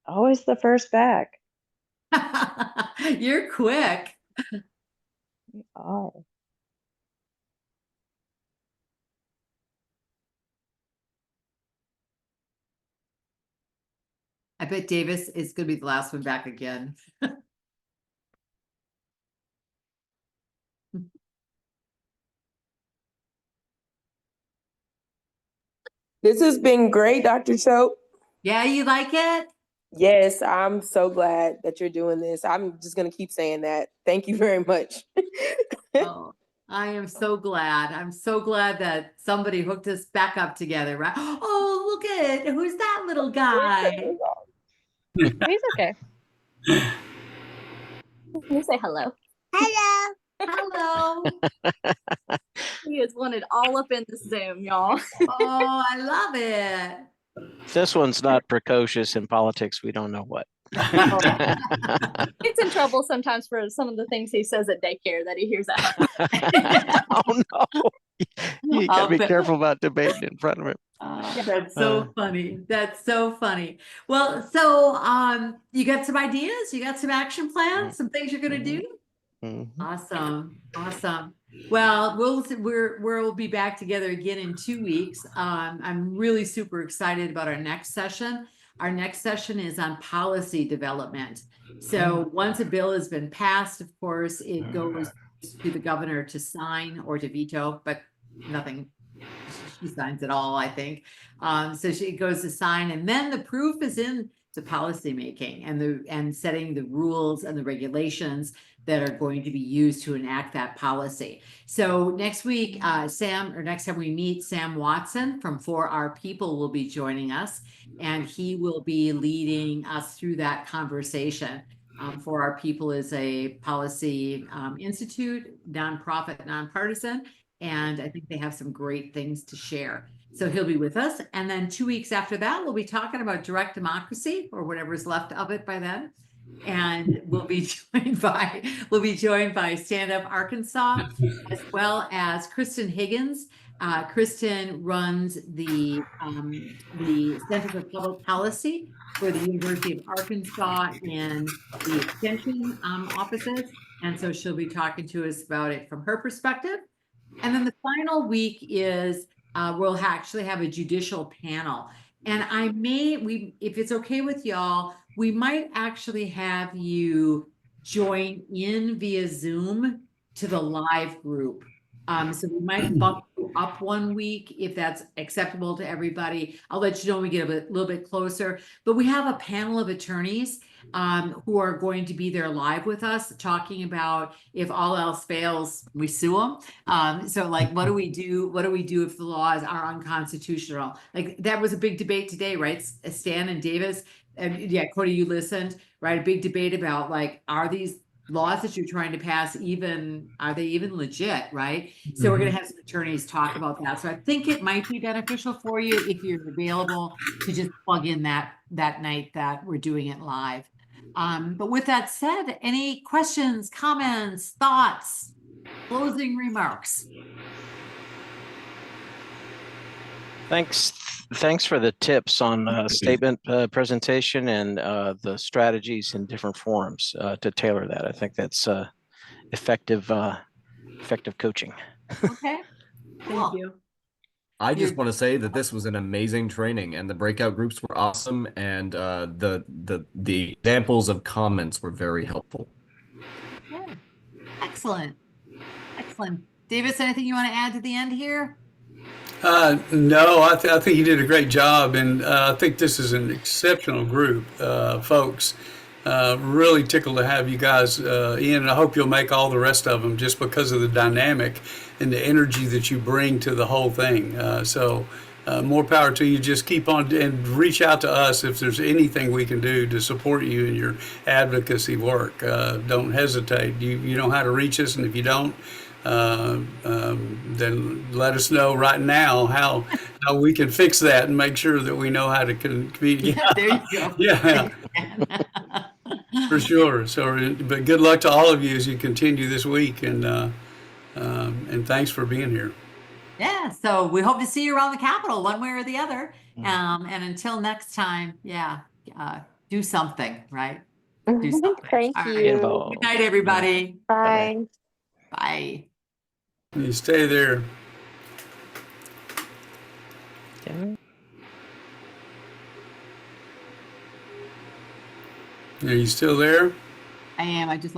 Always the first back. You're quick. We are. I bet Davis is going to be the last one back again. This has been great, Dr. Choate. Yeah, you like it? Yes, I'm so glad that you're doing this. I'm just going to keep saying that. Thank you very much. Oh, I am so glad. I'm so glad that somebody hooked us back up together, right? Oh, look at it. Who's that little guy? He's okay. You say hello. Hello. Hello. He is wanted all up in this Zoom, y'all. Oh, I love it. If this one's not precocious in politics, we don't know what. Gets in trouble sometimes for some of the things he says at daycare that he hears at home. Oh no. You gotta be careful about debating in front of him. That's so funny. That's so funny. Well, so you got some ideas? You got some action plans? Some things you're gonna do? Awesome. Awesome. Well, we'll be back together again in 2 weeks. I'm really super excited about our next session. Our next session is on policy development. So once a bill has been passed, of course, it goes to the governor to sign or to veto, but nothing, she signs it all, I think. So it goes to sign, and then the proof is in the policy making and setting the rules and the regulations that are going to be used to enact that policy. So next week, next time we meet, Sam Watson from For Our People will be joining us, and he will be leading us through that conversation. For Our People is a policy institute, nonprofit, nonpartisan, and I think they have some great things to share. So he'll be with us. And then 2 weeks after that, we'll be talking about direct democracy, or whatever's left of it by then. And we'll be joined by Stand Up Arkansas, as well as Kristen Higgins. Kristen runs the Center for Public Policy for the University of Arkansas in the extension offices. And so she'll be talking to us about it from her perspective. And then the final week is we'll actually have a judicial panel. And if it's okay with y'all, we might actually have you join in via Zoom to the live group. So we might bump you up 1 week if that's acceptable to everybody. I'll let you know when we get a little bit closer. But we have a panel of attorneys who are going to be there live with us, talking about if all else fails, we sue them. So like, what do we do? What do we do if the laws are unconstitutional? Like that was a big debate today, right? Stan and Davis, and yeah, Cody, you listened, right? A big debate about like, are these laws that you're trying to pass are they even legit, right? So we're going to have some attorneys talk about that. So I think it might be beneficial for you if you're available to just plug in that night that we're doing it live. But with that said, any questions, comments, thoughts, closing remarks? Thanks for the tips on statement presentation and the strategies in different forums to tailor that. I think that's effective coaching. Okay. Thank you. I just want to say that this was an amazing training, and the breakout groups were awesome, and the examples of comments were very helpful. Yeah. Excellent. Excellent. Davis, anything you want to add to the end here? No, I think you did a great job, and I think this is an exceptional group, folks. Really tickled to have you guys in, and I hope you'll make all the rest of them just because of the dynamic and the energy that you bring to the whole thing. So more power to you. Just keep on and reach out to us if there's anything we can do to support you in your advocacy work. Don't hesitate. You know how to reach us, and if you don't, then let us know right now how we can fix that and make sure that we know how to communicate. Yeah, there you go. Yeah. For sure. So, but good luck to all of you as you continue this week, and thanks for being here. Yeah, so we hope to see you around the Capitol one way or the other. And until next time, do something, right? Do something. Thank All right. you. Involved. Good night, everybody. Bye. Bye. You stay there. Okay. Are you still there? I am. I just let